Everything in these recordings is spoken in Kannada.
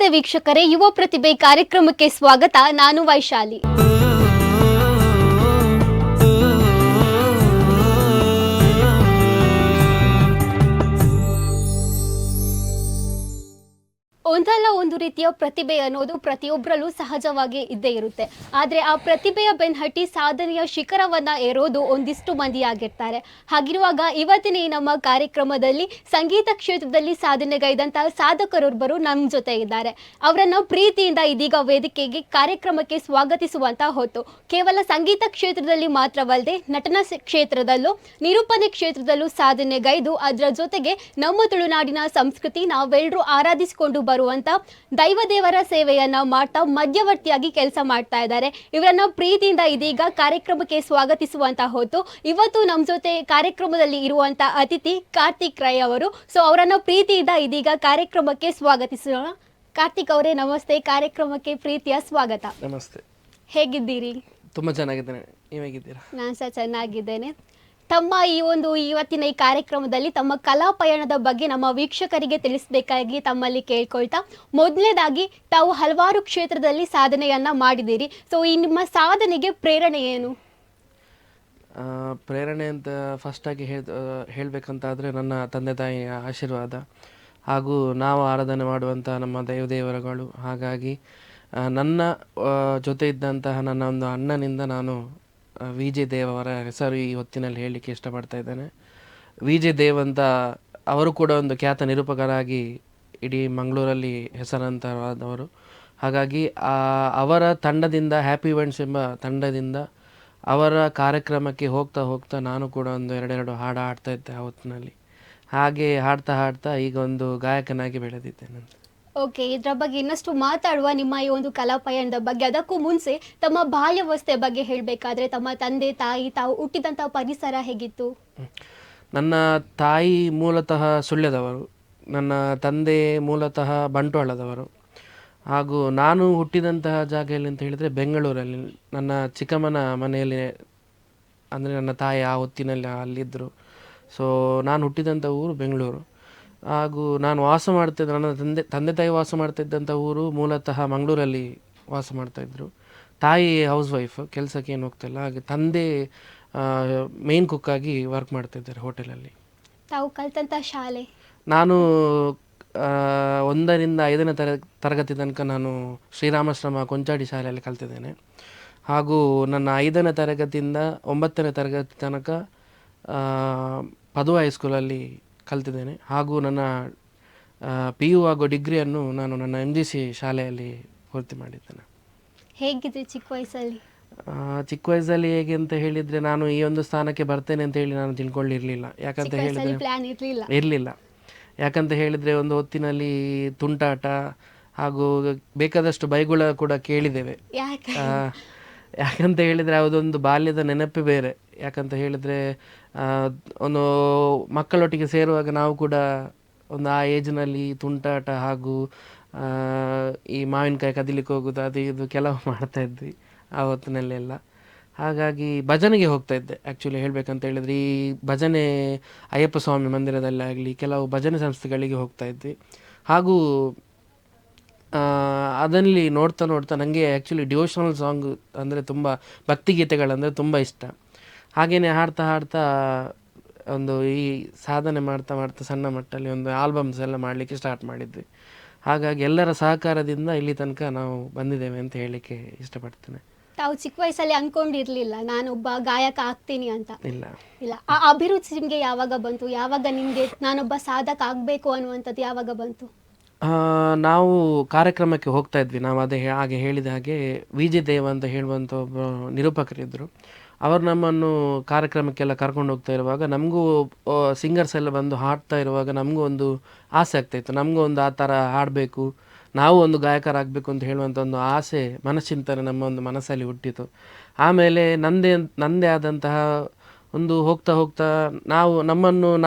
ನಮಸ್ತೆ ವೀಕ್ಷಕರೇ, ಯುವ ಪ್ರತಿಭೆ ಕಾರ್ಯಕ್ರಮಕ್ಕೆ ಸ್ವಾಗತ. ನಾನು ವೈಶಾಲಿ. ಒಂದಲ್ಲ ಒಂದು ರೀತಿಯ ಪ್ರತಿಭೆ ಅನ್ನೋದು ಪ್ರತಿಯೊಬ್ಬರಲ್ಲೂ ಸಹಜವಾಗಿ ಇದ್ದೇ ಇರುತ್ತೆ. ಆದರೆ ಆ ಪ್ರತಿಭೆಯ ಬೆನ್ನಟ್ಟಿ ಸಾಧನೆಯ ಶಿಖರವನ್ನ ಏರೋದು ಒಂದಿಷ್ಟು ಮಂದಿ ಆಗಿರ್ತಾರೆ. ಹಾಗಿರುವಾಗ ಇವತ್ತಿನ ಈ ನಮ್ಮ ಕಾರ್ಯಕ್ರಮದಲ್ಲಿ ಸಂಗೀತ ಕ್ಷೇತ್ರದಲ್ಲಿ ಸಾಧನೆಗೈದಂತಹ ಸಾಧಕರೊಬ್ಬರು ನಮ್ಮ ಜೊತೆ ಇದ್ದಾರೆ. ಅವರನ್ನು ಪ್ರೀತಿಯಿಂದ ಇದೀಗ ವೇದಿಕೆಗೆ ಕಾರ್ಯಕ್ರಮಕ್ಕೆ ಸ್ವಾಗತಿಸುವಂತ ಹೊತ್ತು. ಕೇವಲ ಸಂಗೀತ ಕ್ಷೇತ್ರದಲ್ಲಿ ಮಾತ್ರವಲ್ಲದೆ ನಟನ ಕ್ಷೇತ್ರದಲ್ಲೂ ನಿರೂಪಣೆ ಕ್ಷೇತ್ರದಲ್ಲೂ ಸಾಧನೆಗೈದು ಅದರ ಜೊತೆಗೆ ನಮ್ಮ ತುಳುನಾಡಿನ ಸಂಸ್ಕೃತಿ ನಾವೆಲ್ಲರೂ ಆರಾಧಿಸಿಕೊಂಡು ಬರುವಂತ ದೈವದೇವರ ಸೇವೆಯನ್ನ ಮಾಡ್ತಾ ಮಧ್ಯವರ್ತಿಯಾಗಿ ಕೆಲಸ ಮಾಡ್ತಾ ಇದ್ದಾರೆ. ಇವರನ್ನ ಪ್ರೀತಿಯಿಂದ ಇದೀಗ ಕಾರ್ಯಕ್ರಮಕ್ಕೆ ಸ್ವಾಗತಿಸುವಂತ ಹೊತ್ತು. ಇವತ್ತು ನಮ್ಮ ಜೊತೆ ಕಾರ್ಯಕ್ರಮದಲ್ಲಿ ಇರುವಂತ ಅತಿಥಿ ಕಾರ್ತಿಕ್ ರೈ ಅವರು. ಸೊ ಅವರನ್ನ ಪ್ರೀತಿಯಿಂದ ಇದೀಗ ಕಾರ್ಯಕ್ರಮಕ್ಕೆ ಸ್ವಾಗತಿಸೋಣ. ಕಾರ್ತಿಕ್ ಅವರೇ ನಮಸ್ತೆ, ಕಾರ್ಯಕ್ರಮಕ್ಕೆ ಪ್ರೀತಿಯ ಸ್ವಾಗತ. ನಮಸ್ತೆ. ಹೇಗಿದ್ದೀರಿ? ತುಂಬಾ ಚೆನ್ನಾಗಿದ್ದೇನೆ, ನೀವು ಹೇಗಿದ್ದೀರಾ? ನಾನು ಸಹ ಚೆನ್ನಾಗಿದ್ದೇನೆ. ತಮ್ಮ ಇವತ್ತಿನ ಈ ಕಾರ್ಯಕ್ರಮದಲ್ಲಿ ತಮ್ಮ ಕಲಾ ಪಯಣದ ಬಗ್ಗೆ ನಮ್ಮ ವೀಕ್ಷಕರಿಗೆ ತಿಳಿಸಬೇಕಾಗಿ ತಮ್ಮಲ್ಲಿ ಕೇಳ್ಕೊಳ್ತಾ, ಮೊದಲನೇದಾಗಿ ತಾವು ಹಲವಾರು ಕ್ಷೇತ್ರದಲ್ಲಿ ಸಾಧನೆಯನ್ನ ಮಾಡಿದ್ದೀರಿ. ಸೊ ಈ ನಿಮ್ಮ ಸಾಧನೆಗೆ ಪ್ರೇರಣೆ ಏನು? ಪ್ರೇರಣೆ ಅಂತ ಫಸ್ಟಾಗಿ ಹೇಳಬೇಕಂತಾದರೆ ನನ್ನ ತಂದೆ ತಾಯಿಯ ಆಶೀರ್ವಾದ ಹಾಗೂ ನಾವು ಆರಾಧನೆ ಮಾಡುವಂಥ ನಮ್ಮ ದೇವದೇವರುಗಳು. ಹಾಗಾಗಿ ನನ್ನ ಜೊತೆ ಇದ್ದಂತಹ ನನ್ನ ಒಂದು ಅಣ್ಣನಿಂದ ನಾನು ವಿ ಜೆ ದೇವ್ ಅವರ ಹೆಸರು ಈ ಹೊತ್ತಿನಲ್ಲಿ ಹೇಳಲಿಕ್ಕೆ ಇಷ್ಟಪಡ್ತಾ ಇದ್ದೇನೆ. ವಿ ಜೆ ದೇವ್ ಅಂತ ಅವರು ಕೂಡ ಒಂದು ಖ್ಯಾತ ನಿರೂಪಕರಾಗಿ ಇಡೀ ಮಂಗಳೂರಲ್ಲಿ ಹೆಸರಾಂತರವಾದವರು. ಹಾಗಾಗಿ ಅವರ ತಂಡದಿಂದ, ಹ್ಯಾಪಿ ಇವೆಂಟ್ಸ್ ಎಂಬ ತಂಡದಿಂದ ಅವರ ಕಾರ್ಯಕ್ರಮಕ್ಕೆ ಹೋಗ್ತಾ ಹೋಗ್ತಾ ನಾನು ಕೂಡ ಒಂದು ಎರಡೆರಡು ಹಾಡು ಹಾಡ್ತಾ ಇದ್ದೆ ಆ ಹೊತ್ತಿನಲ್ಲಿ. ಹಾಗೆ ಹಾಡ್ತಾ ಹಾಡ್ತಾ ಈಗ ಒಂದು ಗಾಯಕನಾಗಿ ಬೆಳೆದಿದ್ದೇನೆ. ಓಕೆ, ಇದರ ಬಗ್ಗೆ ಇನ್ನಷ್ಟು ಮಾತಾಡುವ ನಿಮ್ಮ ಈ ಒಂದು ಕಲಾ ಪಯಣದ ಬಗ್ಗೆ. ಅದಕ್ಕೂ ಮುಂಚೆ ತಮ್ಮ ಬಾಲ್ಯಾವಸ್ಥೆ ಬಗ್ಗೆ ಹೇಳಬೇಕಾದ್ರೆ ತಮ್ಮ ತಂದೆ ತಾಯಿ ತಾವು ಹುಟ್ಟಿದಂಥ ಪರಿಸರ ಹೇಗಿತ್ತು? ನನ್ನ ತಾಯಿ ಮೂಲತಃ ಸುಳ್ಯದವರು, ನನ್ನ ತಂದೆ ಮೂಲತಃ ಬಂಟ್ವಾಳದವರು. ಹಾಗೂ ನಾನು ಹುಟ್ಟಿದಂತಹ ಜಾಗ ಎಲ್ಲಿ ಅಂತ ಹೇಳಿದರೆ ಬೆಂಗಳೂರಲ್ಲಿ ನನ್ನ ಚಿಕ್ಕಮ್ಮನ ಮನೆಯಲ್ಲಿ, ಅಂದರೆ ನನ್ನ ತಾಯಿ ಆ ಹೊತ್ತಿನಲ್ಲಿ ಅಲ್ಲಿದ್ದರು. ಸೊ ನಾನು ಹುಟ್ಟಿದಂಥ ಊರು ಬೆಂಗಳೂರು. ಹಾಗೂ ನಾನು ವಾಸ ಮಾಡ್ತಿದ್ದೆ, ನನ್ನ ತಂದೆ ತಾಯಿ ವಾಸ ಮಾಡ್ತಿದ್ದಂಥ ಊರು ಮೂಲತಃ ಮಂಗಳೂರಲ್ಲಿ ವಾಸ ಮಾಡ್ತಾಯಿದ್ರು. ತಾಯಿ ಹೌಸ್ ವೈಫ್, ಕೆಲಸಕ್ಕೆ ಏನು ಹೋಗ್ತಿಲ್ಲ. ಹಾಗೆ ತಂದೆ ಮೇನ್ ಕುಕ್ಕಾಗಿ ವರ್ಕ್ ಮಾಡ್ತಿದ್ದಾರೆ ಹೋಟೆಲಲ್ಲಿ. ತಾವು ಕಲಿತಂಥ ಶಾಲೆ? ನಾನು 1ರಿಂದ 5ನೇ ತರಗತಿ ತನಕ ನಾನು ಶ್ರೀರಾಮಾಶ್ರಮ ಕೊಂಚಾಡಿ ಶಾಲೆಯಲ್ಲಿ ಕಲ್ತಿದ್ದೇನೆ. ಹಾಗೂ ನನ್ನ 5ನೇ ತರಗತಿಯಿಂದ 9ನೇ ತರಗತಿ ತನಕ ಪದುವ ಹೈಸ್ಕೂಲಲ್ಲಿ ಕಲ್ತಿದ್ದೇನೆ. ಹಾಗೂ ನನ್ನ PU ಹಾಗೂ ಡಿಗ್ರಿಯನ್ನು ನಾನು ನನ್ನ MGC ಶಾಲೆಯಲ್ಲಿ ಪೂರ್ತಿ ಮಾಡಿದ್ದೇನೆ. ಹೇಗಿದ್ರಿ ಚಿಕ್ಕ ವಯಸ್ಸಲ್ಲಿ? ಚಿಕ್ಕ ವಯಸ್ಸಲ್ಲಿ ಹೇಗೆ ಅಂತ ಹೇಳಿದರೆ, ನಾನು ಈ ಒಂದು ಸ್ಥಾನಕ್ಕೆ ಬರ್ತೇನೆ ಅಂತ ಹೇಳಿ ನಾನು ತಿಳ್ಕೊಂಡಿರಲಿಲ್ಲ. ಯಾಕಂತ ಹೇಳಿದರೆ ಇರಲಿಲ್ಲ. ಯಾಕಂತ ಹೇಳಿದರೆ ಒಂದು ಹೊತ್ತಿನಲ್ಲಿ ತುಂಟಾಟ ಹಾಗೂ ಬೇಕಾದಷ್ಟು ಬೈಗುಳ ಕೂಡ ಕೇಳಿದ್ದೇವೆ. ಯಾಕಂತ ಹೇಳಿದರೆ ಅದೊಂದು ಬಾಲ್ಯದ ನೆನಪೇ ಬೇರೆ. ಯಾಕಂತ ಹೇಳಿದರೆ ಒಂದು ಮಕ್ಕಳೊಟ್ಟಿಗೆ ಸೇರುವಾಗ ನಾವು ಕೂಡ ಒಂದು ಆ ಏಜ್ನಲ್ಲಿ ತುಂಟಾಟ ಹಾಗೂ ಈ ಮಾವಿನಕಾಯಿ ಕದಿಲಿಕ್ಕೆ ಹೋಗೋದು ಅದು ಇದು ಕೆಲವು ಮಾಡ್ತಾಯಿದ್ವಿ ಆ ಹೊತ್ತಿನಲ್ಲೆಲ್ಲ. ಹಾಗಾಗಿ ಭಜನೆಗೆ ಹೋಗ್ತಾ ಇದ್ದೆ. ಆ್ಯಕ್ಚುಲಿ ಹೇಳಬೇಕಂತ ಹೇಳಿದರೆ ಈ ಭಜನೆ ಅಯ್ಯಪ್ಪ ಸ್ವಾಮಿ ಮಂದಿರದಲ್ಲಾಗಲಿ ಕೆಲವು ಭಜನೆ ಸಂಸ್ಥೆಗಳಿಗೆ ಹೋಗ್ತಾ ಇದ್ವಿ. ಹಾಗೂ ಅದರಲ್ಲಿ ನೋಡ್ತಾ ನೋಡ್ತಾ ನನಗೆ ಆ್ಯಕ್ಚುಲಿ ಡಿವೋಷನಲ್ ಸಾಂಗ್ ಅಂದರೆ ತುಂಬ ಭಕ್ತಿಗೀತೆಗಳಂದರೆ ತುಂಬ ಇಷ್ಟ. ಹಾಗೆಯೇ ಹಾಡ್ತಾ ಹಾಡ್ತಾ ಒಂದು ಈ ಸಾಧನೆ ಮಾಡ್ತಾ ಮಾಡ್ತಾ ಸಣ್ಣ ಮಟ್ಟಲ್ಲಿ ಒಂದು ಆಲ್ಬಮ್ಸ್ ಎಲ್ಲ ಮಾಡಲಿಕ್ಕೆ ಸ್ಟಾರ್ಟ್ ಮಾಡಿದ್ವಿ. ಹಾಗಾಗಿ ಎಲ್ಲರ ಸಹಕಾರದಿಂದ ಇಲ್ಲಿ ತನಕ ನಾವು ಬಂದಿದ್ದೇವೆ ಅಂತ ಹೇಳಲಿಕ್ಕೆ ಇಷ್ಟಪಡ್ತೇನೆ. ತಾವು ಚಿಕ್ಕ ವಯಸ್ಸಲ್ಲಿ ಅಂದ್ಕೊಂಡಿರಲಿಲ್ಲ ನಾನೊಬ್ಬ ಗಾಯಕ ಆಗ್ತೀನಿ ಅಂತ? ಇಲ್ಲ. ಆ ಅಭಿರುಚಿ ನಿಮಗೆ ಯಾವಾಗ ಬಂತು? ಯಾವಾಗ ನಿಮಗೆ ನಾನೊಬ್ಬ ಸಾಧಕ ಆಗಬೇಕು ಅನ್ನುವಂಥದ್ದು ಯಾವಾಗ ಬಂತು? ನಾವು ಕಾರ್ಯಕ್ರಮಕ್ಕೆ ಹೋಗ್ತಾ ಇದ್ವಿ. ನಾವು ಹಾಗೆ ಹೇಳಿದ ಹಾಗೆ ವಿ ಜೆ ದೇವ್ ಅಂತ ಹೇಳುವಂಥ ಒಬ್ಬ ನಿರೂಪಕರಿದ್ದರು. ಅವರು ನಮ್ಮನ್ನು ಕಾರ್ಯಕ್ರಮಕ್ಕೆಲ್ಲ ಕರ್ಕೊಂಡು ಹೋಗ್ತಾ ಇರುವಾಗ ನಮಗೂ ಸಿಂಗರ್ಸ್ ಎಲ್ಲ ಬಂದು ಹಾಡ್ತಾ ಇರುವಾಗ ನಮಗೂ ಒಂದು ಆಸೆ ಆಗ್ತಾಯಿತ್ತು. ನಮಗೂ ಒಂದು ಆ ಥರ ಹಾಡಬೇಕು, ನಾವು ಒಂದು ಗಾಯಕರಾಗಬೇಕು ಅಂತ ಹೇಳುವಂಥ ಒಂದು ಆಸೆ, ಮನಶ್ಚಿಂತನೆ ನಮ್ಮ ಒಂದು ಮನಸ್ಸಲ್ಲಿ ಹುಟ್ಟಿತು. ಆಮೇಲೆ ನನ್ನದೇ ಆದಂತಹ ಒಂದು ಹೋಗ್ತಾ ಹೋಗ್ತಾ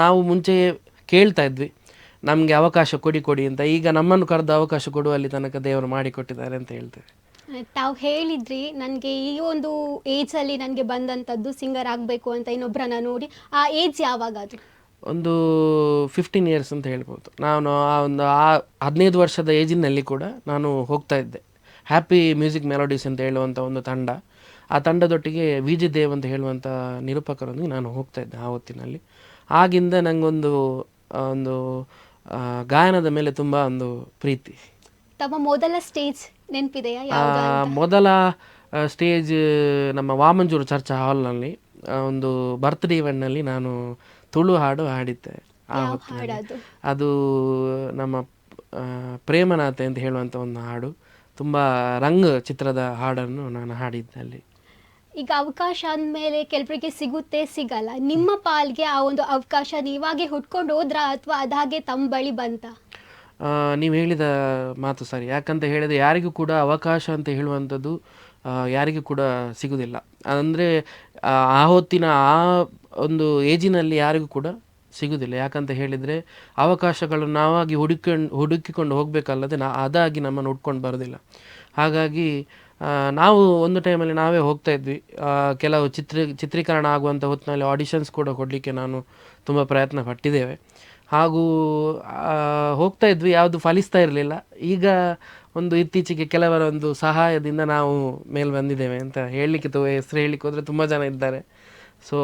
ನಾವು ಮುಂಚೆ ಕೇಳ್ತಾ ಇದ್ವಿ ನಮಗೆ ಅವಕಾಶ ಕೊಡಿ ಅಂತ. ಈಗ ನಮ್ಮನ್ನು ಕರೆದು ಅವಕಾಶ ಕೊಡುವಲ್ಲಿ ತನಕ ದೇವರು ಮಾಡಿಕೊಟ್ಟಿದ್ದಾರೆ ಅಂತ ಹೇಳ್ತೇವೆ. ತಾವು ಹೇಳಿದ್ರಿ ನನಗೆ ಈ ಒಂದು ಏಜಲ್ಲಿ ನನಗೆ ಬಂದಂಥದ್ದು ಸಿಂಗರ್ ಆಗಬೇಕು ಅಂತ ಇನ್ನೊಬ್ಬರನ್ನ ನೋಡಿ. ಆ ಏಜ್ ಯಾವಾಗ ಅದು? ಒಂದು 15 ಇಯರ್ಸ್ ಅಂತ ಹೇಳ್ಬೋದು. ನಾನು ಆ 15 ವರ್ಷದ ಏಜಿನಲ್ಲಿ ಕೂಡ ನಾನು ಹೋಗ್ತಾ ಇದ್ದೆ. ಹ್ಯಾಪಿ ಮ್ಯೂಸಿಕ್ ಮೆಲೋಡೀಸ್ ಅಂತ ಹೇಳುವಂಥ ಒಂದು ತಂಡ, ಆ ತಂಡದೊಟ್ಟಿಗೆ ವಿ ಜಿ ದೇವ್ ಅಂತ ಹೇಳುವಂಥ ನಿರೂಪಕರೊಂದಿಗೆ ನಾನು ಹೋಗ್ತಾ ಇದ್ದೆ ಆ ಹೊತ್ತಿನಲ್ಲಿ. ಆಗಿಂದ ನನಗೊಂದು ಒಂದು ಗಾಯನದ ಮೇಲೆ ತುಂಬ ಒಂದು ಪ್ರೀತಿ. ತಮ್ಮ ಮೊದಲ ಸ್ಟೇಜ್ ನೆನಪಿದೆಯಾ? ಮೊದಲ ಸ್ಟೇಜ್ ನಮ್ಮ ವಾಮಂಜೂರು ಚರ್ಚಾ ಹಾಲ್ನಲ್ಲಿ ಒಂದು ಬರ್ತ್ಡೇ ಇವೆಂಟ್ನಲ್ಲಿ ನಾನು ತುಳು ಹಾಡು ಹಾಡಿದ್ದೆ. ಆ ಹೊತ್ತಿನಲ್ಲಿ ಅದು ನಮ್ಮ ಪ್ರೇಮನಾಥೆ ಅಂತ ಹೇಳುವಂಥ ಒಂದು ಹಾಡು, ತುಂಬ ರಂಗ್ ಚಿತ್ರದ ಹಾಡನ್ನು ನಾನು ಹಾಡಿದ್ದೆ ಅಲ್ಲಿ. ಈಗ ಅವಕಾಶ ಅಂದಮೇಲೆ ಕೆಲವರಿಗೆ ಸಿಗುತ್ತೆ, ಸಿಗಲ್ಲ. ನಿಮ್ಮ ಪಾಲ್ಗೆ ಆ ಒಂದು ಅವಕಾಶ ನೀವಾಗೆ ಹುಡ್ಕೊಂಡು ಹೋದ್ರಾ ಅಥವಾ ಅದಾಗೆ ತಮ್ಮ ಬಳಿ ಬಂತ? ನೀವು ಹೇಳಿದ ಮಾತು ಸರಿ. ಯಾಕಂತ ಹೇಳಿದರೆ ಯಾರಿಗೂ ಕೂಡ ಅವಕಾಶ ಅಂತ ಹೇಳುವಂಥದ್ದು ಯಾರಿಗೂ ಕೂಡ ಸಿಗೋದಿಲ್ಲ. ಅಂದರೆ ಆ ಹೊತ್ತಿನ ಆ ಒಂದು ಏಜಿನಲ್ಲಿ ಯಾರಿಗೂ ಕೂಡ ಸಿಗೋದಿಲ್ಲ. ಯಾಕಂತ ಹೇಳಿದರೆ ಅವಕಾಶಗಳು ನಾವಾಗಿ ಹುಡುಕಿಕೊಂಡು ಹೋಗಬೇಕಲ್ಲದೆ ಅದಾಗಿ ನಮ್ಮನ್ನು ಹುಡ್ಕೊಂಡು ಬರೋದಿಲ್ಲ. ಹಾಗಾಗಿ ನಾವು ಒಂದು ಟೈಮಲ್ಲಿ ನಾವೇ ಹೋಗ್ತಾ ಇದ್ವಿ. ಕೆಲವು ಚಿತ್ರೀಕರಣ ಆಗುವಂಥ ಹೊತ್ತಿನಲ್ಲಿ ಆಡಿಷನ್ಸ್ ಕೂಡ ಕೊಡಲಿಕ್ಕೆ ನಾನು ತುಂಬ ಪ್ರಯತ್ನ ಪಟ್ಟಿದ್ದೇವೆ. ಹಾಗೂ ಹೋಗ್ತಾ ಇದ್ವಿ, ಯಾವುದು ಫಲಿಸ್ತಾ ಇರಲಿಲ್ಲ. ಈಗ ಒಂದು ಇತ್ತೀಚೆಗೆ ಕೆಲವರ ಒಂದು ಸಹಾಯದಿಂದ ನಾವು ಮೇಲೆ ಬಂದಿದ್ದೇವೆ ಅಂತ ಹೇಳಲಿಕ್ಕೆ ಹೆಸರು ಹೇಳಲಿಕ್ಕೆ ಹೋದರೆ ತುಂಬ ಜನ ಇದ್ದಾರೆ. ಸೊ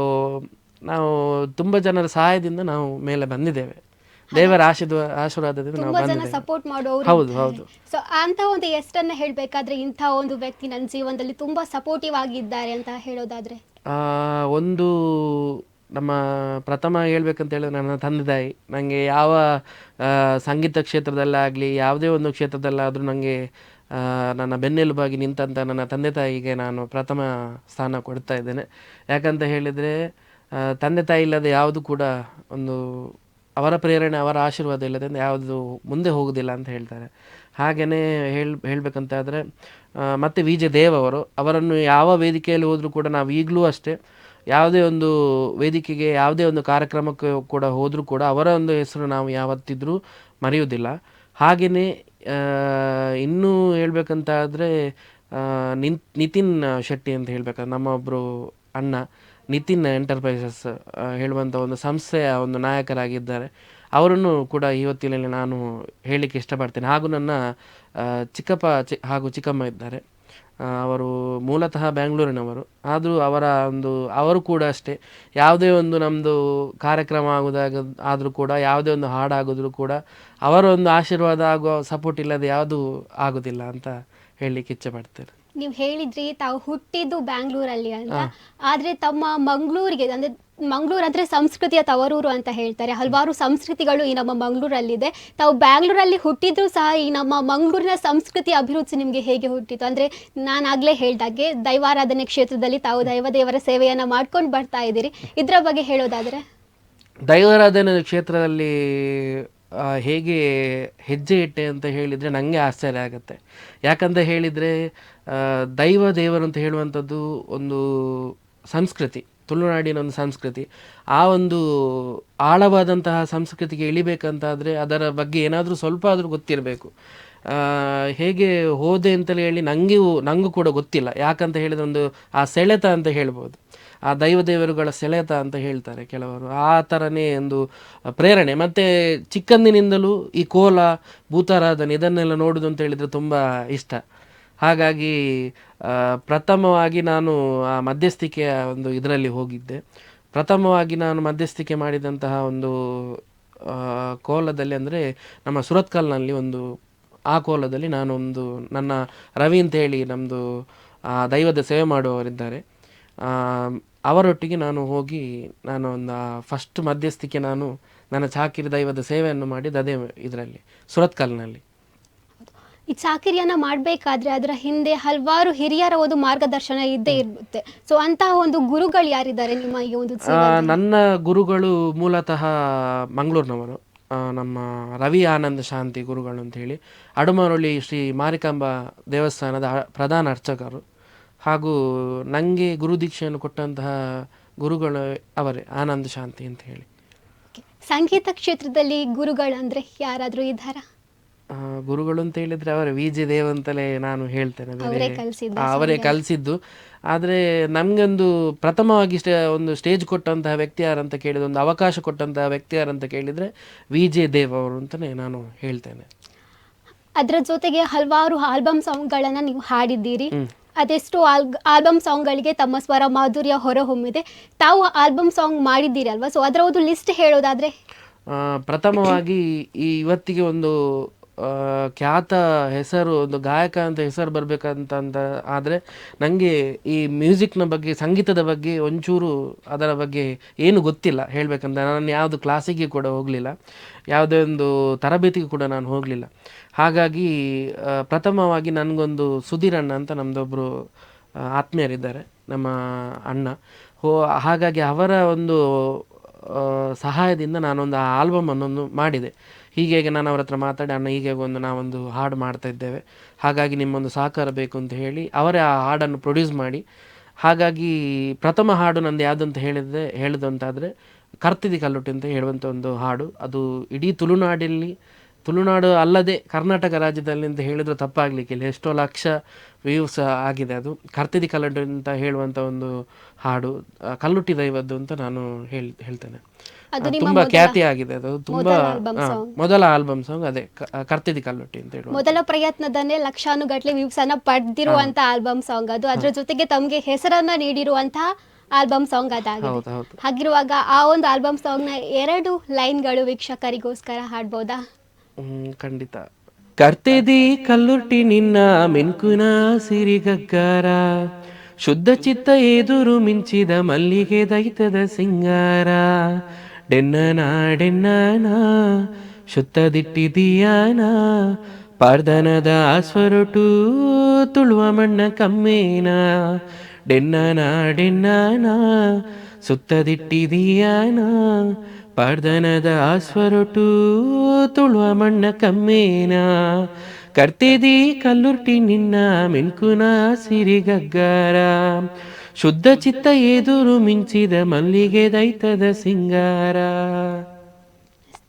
ನಾವು ತುಂಬ ಜನರ ಸಹಾಯದಿಂದ ನಾವು ಮೇಲೆ ಬಂದಿದ್ದೇವೆ. ದೇವರ ಆಶೀರ್ವಾದದಿಂದ ನಾವು ಬಂದಿದ್ದೇವೆ. ಸಪೋರ್ಟ್ ಮಾಡೋರು. ಹೌದು ಹೌದು. ಸೊ ಅಂತ ಒಂದು ಎಷ್ಟನ್ನ ಹೇಳಬೇಕಾದ್ರೆ ಇಂಥ ಒಂದು ವ್ಯಕ್ತಿ ನನ್ನ ಜೀವನದಲ್ಲಿ ತುಂಬ ಸಪೋರ್ಟಿವ್ ಆಗಿದ್ದಾರೆ ಅಂತ ಹೇಳೋದಾದ್ರೆ? ಒಂದು ನಮ್ಮ ಪ್ರಥಮ ಹೇಳ್ಬೇಕಂತ ಹೇಳಿದ್ರೆ ನನ್ನ ತಂದೆ ತಾಯಿ. ನನಗೆ ಯಾವ ಸಂಗೀತ ಕ್ಷೇತ್ರದಲ್ಲಾಗಲಿ ಯಾವುದೇ ಒಂದು ಕ್ಷೇತ್ರದಲ್ಲಾದರೂ ನನಗೆ ನನ್ನ ಬೆನ್ನೆಲುಬಾಗಿ ನಿಂತಂಥ ನನ್ನ ತಂದೆ ತಾಯಿಗೆ ನಾನು ಪ್ರಥಮ ಸ್ಥಾನ ಕೊಡ್ತಾ ಇದ್ದೇನೆ. ಯಾಕಂತ ಹೇಳಿದರೆ ತಂದೆ ತಾಯಿ ಇಲ್ಲದೆ ಯಾವುದು ಕೂಡ ಒಂದು ಅವರ ಪ್ರೇರಣೆ ಅವರ ಆಶೀರ್ವಾದ ಇಲ್ಲದೆ ಯಾವುದು ಮುಂದೆ ಹೋಗೋದಿಲ್ಲ ಅಂತ ಹೇಳ್ತಾರೆ. ಹಾಗೆಯೇ ಹೇಳಬೇಕಂತಾದರೆ ಮತ್ತು ವಿ ಜೆ ದೇವ್ ಅವರನ್ನು ಯಾವ ವೇದಿಕೆಯಲ್ಲಿ ಹೋದರೂ ಕೂಡ ನಾವು ಈಗಲೂ ಅಷ್ಟೇ ಯಾವುದೇ ಒಂದು ವೇದಿಕೆಗೆ ಯಾವುದೇ ಒಂದು ಕಾರ್ಯಕ್ರಮಕ್ಕೆ ಕೂಡ ಹೋದರೂ ಕೂಡ ಅವರ ಒಂದು ಹೆಸರು ನಾವು ಯಾವತ್ತಿದ್ರೂ ಮರೆಯುವುದಿಲ್ಲ. ಹಾಗೆಯೇ ಇನ್ನೂ ಹೇಳ್ಬೇಕಂತಾದರೆ ನಿತಿನ್ ಶೆಟ್ಟಿ ಅಂತ ಹೇಳ್ಬೇಕಾದ್ರೆ ನಮ್ಮ ಒಬ್ಬರು ಅಣ್ಣ ನಿತಿನ್ ಎಂಟರ್ಪ್ರೈಸಸ್ ಹೇಳುವಂಥ ಒಂದು ಸಂಸ್ಥೆಯ ಒಂದು ನಾಯಕರಾಗಿದ್ದಾರೆ. ಅವರನ್ನು ಕೂಡ ಇವತ್ತಿನಲ್ಲಿ ನಾನು ಹೇಳಲಿಕ್ಕೆ ಇಷ್ಟಪಡ್ತೇನೆ. ಹಾಗೂ ನನ್ನ ಚಿಕ್ಕಪ್ಪ ಹಾಗೂ ಚಿಕ್ಕಮ್ಮ ಇದ್ದಾರೆ. ಅವರು ಮೂಲತಃ ಬ್ಯಾಂಗ್ಳೂರಿನವರು. ಆದರೂ ಅವರು ಕೂಡ ಅಷ್ಟೇ ಯಾವುದೇ ಒಂದು ನಮ್ಮದು ಕಾರ್ಯಕ್ರಮ ಆದರೂ ಕೂಡ ಯಾವುದೇ ಒಂದು ಹಾಡಾಗೋದ್ರೂ ಕೂಡ ಅವರ ಒಂದು ಆಶೀರ್ವಾದ ಆಗೋ ಸಪೋರ್ಟ್ ಇಲ್ಲದೆ ಯಾವುದೂ ಆಗೋದಿಲ್ಲ ಅಂತ ಹೇಳಲಿಕ್ಕೆ ಇಚ್ಛೆ ಪಡ್ತೇನೆ. ನೀವು ಹೇಳಿದ್ರಿ ತಾವು ಹುಟ್ಟಿದ್ದು ಬ್ಯಾಂಗ್ಳೂರಲ್ಲಿ ಅಂತ, ಆದರೆ ತಮ್ಮ ಮಂಗಳೂರಿಗೆ ಅಂದರೆ ಮಂಗಳೂರು ಅಂದರೆ ಸಂಸ್ಕೃತಿಯ ತವರೂರು ಅಂತ ಹೇಳ್ತಾರೆ. ಹಲವಾರು ಸಂಸ್ಕೃತಿಗಳು ಈ ನಮ್ಮ ಮಂಗಳೂರಲ್ಲಿದೆ. ತಾವು ಬ್ಯಾಂಗ್ಳೂರಲ್ಲಿ ಹುಟ್ಟಿದ್ರೂ ಸಹ ಈ ನಮ್ಮ ಮಂಗಳೂರಿನ ಸಂಸ್ಕೃತಿ ಅಭಿರುಚಿ ನಿಮಗೆ ಹೇಗೆ ಹುಟ್ಟಿತು? ಅಂದರೆ ನಾನಾಗಲೇ ಹೇಳ್ದಾಗೆ ದೈವಾರಾಧನೆ ಕ್ಷೇತ್ರದಲ್ಲಿ ತಾವು ದೇವರ ಸೇವೆಯನ್ನು ಮಾಡ್ಕೊಂಡು ಬರ್ತಾ ಇದ್ದೀರಿ. ಇದರ ಬಗ್ಗೆ ಹೇಳೋದಾದರೆ? ದೈವಾರಾಧನೆ ಕ್ಷೇತ್ರದಲ್ಲಿ ಹೇಗೆ ಹೆಜ್ಜೆ ಇಟ್ಟೆ ಅಂತ ಹೇಳಿದರೆ ನನಗೆ ಆಶ್ಚರ್ಯ ಆಗುತ್ತೆ. ಯಾಕಂತ ಹೇಳಿದರೆ ದೇವರು ಅಂತ ಹೇಳುವಂಥದ್ದು ಒಂದು ಸಂಸ್ಕೃತಿ, ತುಳುನಾಡಿನ ಒಂದು ಸಂಸ್ಕೃತಿ. ಆ ಒಂದು ಆಳವಾದಂತಹ ಸಂಸ್ಕೃತಿಗೆ ಇಳಿಬೇಕಂತಾದರೆ ಅದರ ಬಗ್ಗೆ ಏನಾದರೂ ಸ್ವಲ್ಪ ಆದರೂ ಗೊತ್ತಿರಬೇಕು. ಹೇಗೆ ಹೋದೆ ಅಂತಲೇ ಹೇಳಿ ನನಗೂ ಕೂಡ ಗೊತ್ತಿಲ್ಲ. ಯಾಕಂತ ಹೇಳಿದರೆ ಒಂದು ಆ ಸೆಳೆತ ಅಂತ ಹೇಳ್ಬೋದು, ಆ ದೇವರುಗಳ ಸೆಳೆತ ಅಂತ ಹೇಳ್ತಾರೆ ಕೆಲವರು. ಆ ಥರನೇ ಒಂದು ಪ್ರೇರಣೆ. ಮತ್ತು ಚಿಕ್ಕಂದಿನಿಂದಲೂ ಈ ಕೋಲ ಭೂತಾರಾಧನೆ ಇದನ್ನೆಲ್ಲ ನೋಡೋದು ಅಂತ ಹೇಳಿದರೆ ತುಂಬ ಇಷ್ಟ. ಹಾಗಾಗಿ ಪ್ರಥಮವಾಗಿ ನಾನು ಆ ಮಧ್ಯಸ್ಥಿಕೆಯ ಒಂದು ಇದರಲ್ಲಿ ಹೋಗಿದ್ದೆ. ಪ್ರಥಮವಾಗಿ ನಾನು ಮಧ್ಯಸ್ಥಿಕೆ ಮಾಡಿದಂತಹ ಒಂದು ಕೋಲದಲ್ಲಿ ಅಂದರೆ ನಮ್ಮ ಸುರತ್ಕಲ್ನಲ್ಲಿ ಆ ಕೋಲದಲ್ಲಿ ನಾನೊಂದು ನನ್ನ ರವಿ ಅಂತ ಹೇಳಿ ನಮ್ಮದು ದೈವದ ಸೇವೆ ಮಾಡುವವರಿದ್ದಾರೆ, ಅವರೊಟ್ಟಿಗೆ ನಾನು ಹೋಗಿ ನಾನು ಒಂದು ಫಸ್ಟ್ ಮಧ್ಯಸ್ಥಿಕೆ ನಾನು ನನ್ನ ಚಾಕಿರಿ ದೈವದ ಸೇವೆಯನ್ನು ಮಾಡಿದ್ದು ಅದೇ ಇದರಲ್ಲಿ ಸುರತ್ಕಲ್ನಲ್ಲಿ. ಈ ಚಾಕಿರಿಯನ್ನು ಮಾಡಬೇಕಾದ್ರೆ ಅದರ ಹಿಂದೆ ಹಲವಾರು ಹಿರಿಯರ ಒಂದು ಮಾರ್ಗದರ್ಶನ ಇದ್ದೇ ಇರುತ್ತೆ. ಸೊ ಅಂತಹ ಒಂದು ಗುರುಗಳು ಯಾರಿದ್ದಾರೆ ನಿಮ್ಮ ಈ ಒಂದು? ನನ್ನ ಗುರುಗಳು ಮೂಲತಃ ಮಂಗಳೂರಿನವರು. ನಮ್ಮ ರವಿ ಆನಂದ ಶಾಂತಿ ಗುರುಗಳು ಅಂತ ಹೇಳಿ ಅಡುಮರೊಳ್ಳಿ ಶ್ರೀ ಮಾರಿಕಾಂಬ ದೇವಸ್ಥಾನದ ಪ್ರಧಾನ ಅರ್ಚಕರು. ಹಾಗೂ ನನಗೆ ಗುರು ದೀಕ್ಷೆಯನ್ನು ಕೊಟ್ಟಂತಹ ಗುರುಗಳು ಅವರೇ, ಆನಂದ ಶಾಂತಿ ಅಂತ ಹೇಳಿ. ಸಂಗೀತ ಕ್ಷೇತ್ರದಲ್ಲಿ ಗುರುಗಳಂದರೆ ಯಾರಾದರೂ ಇದ್ದಾರಾ? ಗುರುಗಳು ಅಂತ ಹೇಳಿದರೆ ಅವರೇ ವಿ ಜಿ ದೇವ್ ಅಂತಲೇ ನಾನು ಹೇಳ್ತೇನೆ. ಬೇರೆ ಅವರೇ ಕಲಿಸಿದ್ದ ಅವರೇ ಕಲಿಸಿದ್ದು. ಆದರೆ ನಮಗೊಂದು ಪ್ರಥಮವಾಗಿ ಒಂದು ಸ್ಟೇಜ್ ಕೊಟ್ಟಂತಹ ವ್ಯಕ್ತಿ ಯಾರಂತ ಕೇಳಿದ್ರೆ, ಒಂದು ಅವಕಾಶ ಕೊಟ್ಟಂತಹ ವ್ಯಕ್ತಿ ಯಾರಂತ ಕೇಳಿದರೆ ವಿ ಜೆ ದೇವ್ ಅವರು ಅಂತಲೇ ನಾನು ಹೇಳ್ತೇನೆ. ಅದರ ಜೊತೆಗೆ ಹಲವಾರು ಆಲ್ಬಮ್ ಸಾಂಗ್ಗಳನ್ನು ನೀವು ಹಾಡಿದ್ದೀರಿ. ಅದೆಷ್ಟು ಆಲ್ಬಮ್ ಸಾಂಗ್ಗಳಿಗೆ ತಮ್ಮ ಸ್ವರ ಮಾಧುರ್ಯ ಹೊರಹೊಮ್ಮಿದೆ. ತಾವು ಆಲ್ಬಮ್ ಸಾಂಗ್ ಮಾಡಿದ್ದೀರಿ ಅಲ್ವಾ, ಸೊ ಅದರ ಒಂದು ಲಿಸ್ಟ್ ಹೇಳೋದಾದ್ರೆ? ಪ್ರಥಮವಾಗಿ ಇವತ್ತಿಗೆ ಒಂದು ಖ್ಯಾತ ಹೆಸರು, ಒಂದು ಗಾಯಕ ಅಂತ ಹೆಸರು ಬರಬೇಕಂತ ಆದರೆ ನನಗೆ ಈ ಮ್ಯೂಸಿಕ್ನ ಬಗ್ಗೆ, ಸಂಗೀತದ ಬಗ್ಗೆ ಒಂಚೂರು ಅದರ ಬಗ್ಗೆ ಏನು ಗೊತ್ತಿಲ್ಲ ಹೇಳಬೇಕಂತ. ನಾನು ಯಾವುದು ಕ್ಲಾಸಿಗೆ ಕೂಡ ಹೋಗಲಿಲ್ಲ, ಯಾವುದೇ ಒಂದು ತರಬೇತಿಗೆ ಕೂಡ ನಾನು ಹೋಗಲಿಲ್ಲ. ಹಾಗಾಗಿ ಪ್ರಥಮವಾಗಿ ನನಗೊಂದು ಸುಧೀರ್ ಅಣ್ಣ ಅಂತ ನಮ್ಮದೊಬ್ಬರು ಆತ್ಮೀಯರಿದ್ದಾರೆ, ನಮ್ಮ ಅಣ್ಣ. ಹಾಗಾಗಿ ಅವರ ಒಂದು ಸಹಾಯದಿಂದ ನಾನೊಂದು ಆ ಆಲ್ಬಮನ್ನು ಮಾಡಿದೆ. ಹೀಗೆ ನಾನು ಅವ್ರ ಹತ್ರ ಮಾತಾಡಿ, ಅಣ್ಣ ಹೀಗೆ ನಾವೊಂದು ಹಾಡು ಮಾಡ್ತಾ ಇದ್ದೇವೆ, ಹಾಗಾಗಿ ನಿಮ್ಮೊಂದು ಸಹಕಾರ ಬೇಕು ಅಂತ ಹೇಳಿ ಅವರೇ ಆ ಹಾಡನ್ನು ಪ್ರೊಡ್ಯೂಸ್ ಮಾಡಿ. ಹಾಗಾಗಿ ಪ್ರಥಮ ಹಾಡು ನಂದು ಯಾವುದಂತ ಹೇಳೋದಂತಾದರೆ ಕರ್ತಿದಿ ಕಲ್ಲುಟಿ ಅಂತ ಹೇಳುವಂಥ ಒಂದು ಹಾಡು. ಅದು ಇಡೀ ತುಳುನಾಡು ಅಲ್ಲದೆ ಕರ್ನಾಟಕ ರಾಜ್ಯದಲ್ಲಿ ಅಂತ ಹೇಳಿದ್ರು ತಪ್ಪಾಗಲಿಕ್ಕಿಲ್ಲ. ಎಷ್ಟೋ ಲಕ್ಷ ವ್ಯೂಸ್ ಆಗಿದೆ ಅದು. ಕರ್ತಿದಿ ಕಲ್ಲುಟಿ ಅಂತ ಹೇಳುವಂಥ ಒಂದು ಹಾಡು ಕಲ್ಲುಟಿ ದೈವದ್ದು ಅಂತ ನಾನು ಹೇಳ್ತೇನೆ. ತುಂಬಾ ಖ್ಯಾತಿ ಆಗಿದೆ ಅದು. ತುಂಬಾ ಮೊದಲ ಆಲ್ಬಮ್ ಸಾಂಗ್ ಅದೇ ಕರ್ತಿದಿ ಕಲ್ಲುಟಿ ಅಂತ ಹೇಳುವ ಮೊದಲ ಪ್ರಯತ್ನದಲ್ಲೇ ಲಕ್ಷಾನುಗಟ್ಟಲೆ ವ್ಯೂಸ್ ಅನ್ನ ಪಡೆದಿರುವಂತ ಆಲ್ಬಮ್ ಸಾಂಗ್ ಅದು. ಅದ್ರ ಜೊತೆಗೆ ತಮಗೆ ಹೆಸರನ್ನ ನೀಡಿರುವಂತಹ ಆಲ್ಬಮ್ ಸಾಂಗ್ ಅದಾಗಿದೆ. ಹಾಗಿರುವಾಗ ಆ ಒಂದು ಆಲ್ಬಮ್ ಸಾಂಗ್ ನ 2 ಲೈನ್ಗಳು ವೀಕ್ಷಕರಿಗೋಸ್ಕರ ಹಾಡ್ಬೋದಾ? ಖಂಡಿತ. ಕರ್ತಿದಿ ಕಲ್ಲುಟಿ ನಿನ್ನ ಮೆನ್ಕುನ ಸಿರಿಗಗ್ಗಾರ, ಶುದ್ಧ ಚಿತ್ತ ಎದುರು ಮಿಂಚಿದ ಮಲ್ಲಿಗೆ ದೈತದ ಸಿಂಗಾರ, ಡೆನ್ನನ ಶುತ್ತದಿಟ್ಟಿದೀಯಾನ, ಪಾರ್ದನದ ಸ್ವರಟು ತುಳುವ ಮಣ್ಣ ಕಮ್ಮೇನ, ಡೆನ್ನನ ಸುತ್ತದಿಟ್ಟಿದೀಯಾನ, ಪಾರ್ದನದ ಸ್ವರಟು ತುಳುವ ಮಣ್ಣ ಕಮ್ಮೇನ, ಕರ್ತಿದಿ ಕಲ್ಲುಟಿ ನಿನ್ನ ಮೆನ್ಕುನ ಸಿರಿಗಗ್ಗಾರ, ಶುದ್ಧ ಚಿತ್ತ ಎದುರು ಮಿಂಚಿದ ಮಲ್ಲಿಗೆ ದೈತದ ಸಿಂಗಾರ.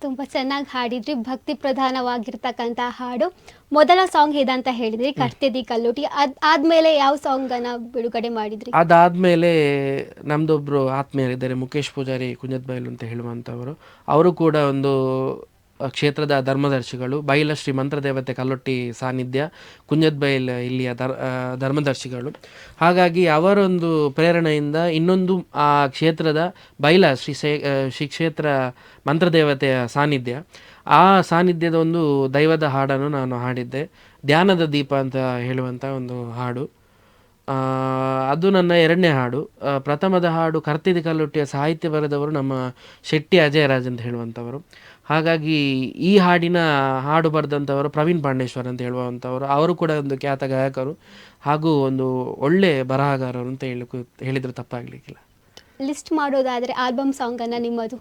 ತುಂಬಾ ಚೆನ್ನಾಗಿ ಹಾಡಿದ್ರಿ. ಭಕ್ತಿ ಪ್ರಧಾನವಾಗಿರ್ತಕ್ಕಂಥ ಹಾಡು. ಮೊದಲ ಸಾಂಗ್ ಇದಂತ ಹೇಳಿದ್ರಿ ಕರ್ತಿದಿ ಕಲ್ಲುಟಿ. ಆದ್ಮೇಲೆ ಯಾವ ಸಾಂಗ್ ಅನ್ನ ಬಿಡುಗಡೆ ಮಾಡಿದ್ರಿ? ಅದಾದ್ಮೇಲೆ ನಮ್ದೊಬ್ರು ಆತ್ಮೀಯರಿದ್ದಾರೆ, ಮುಖೇಶ್ ಪೂಜಾರಿ ಕುಂಜದ್ಬೈಲು ಅಂತ ಹೇಳುವಂಥವರು. ಅವರು ಕೂಡ ಒಂದು ಕ್ಷೇತ್ರದ ಧರ್ಮದರ್ಶಿಗಳು. ಬೈಲ ಶ್ರೀ ಮಂತ್ರದೇವತೆ ಕಲ್ಲೊಟ್ಟಿ ಸಾನ್ನಿಧ್ಯ ಕುಂಜದ್ಬೈಲ್ ಇಲ್ಲಿಯ ಧರ್ಮದರ್ಶಿಗಳು. ಹಾಗಾಗಿ ಅವರೊಂದು ಪ್ರೇರಣೆಯಿಂದ ಇನ್ನೊಂದು ಆ ಕ್ಷೇತ್ರದ ಬೈಲ ಶ್ರೀ ಕ್ಷೇತ್ರ ಮಂತ್ರದೇವತೆಯ ಸಾನ್ನಿಧ್ಯ, ಆ ಸಾನ್ನಿಧ್ಯದ ಒಂದು ದೈವದ ಹಾಡನ್ನು ನಾನು ಹಾಡಿದ್ದೆ. ಧ್ಯಾನದ ದೀಪ ಅಂತ ಹೇಳುವಂಥ ಒಂದು ಹಾಡು. ಅದು ನನ್ನ 2ನೇ ಹಾಡು. ಪ್ರಥಮದ ಹಾಡು ಕರ್ತಿದಿ ಕಲ್ಲುಟ್ಟಿಯ ಸಾಹಿತ್ಯ ಬರೆದವರು ನಮ್ಮ ಶೆಟ್ಟಿ ಅಜಯರಾಜ್ ಅಂತ ಹೇಳುವಂಥವರು. ಹಾಗಾಗಿ ಈ ಹಾಡು ಬರೆದಂಥವರು ಪ್ರವೀಣ್ ಪಾಂಡೇಶ್ವರ್ ಅಂತ ಹೇಳುವಂಥವರು. ಅವರು ಕೂಡ ಒಂದು ಖ್ಯಾತ ಗಾಯಕರು ಹಾಗೂ ಒಂದು ಒಳ್ಳೆ ಬರಹಗಾರರು ಅಂತ ಹೇಳಿದ್ರು ತಪ್ಪಾಗಲಿಕ್ಕಿಲ್ಲ. ಲಿಸ್ಟ್ ಮಾಡೋದಾದರೆ ಆಲ್ಬಮ್ ಸಾಂಗ್ ಅನ್ನ ನಿಮ್ಮದು?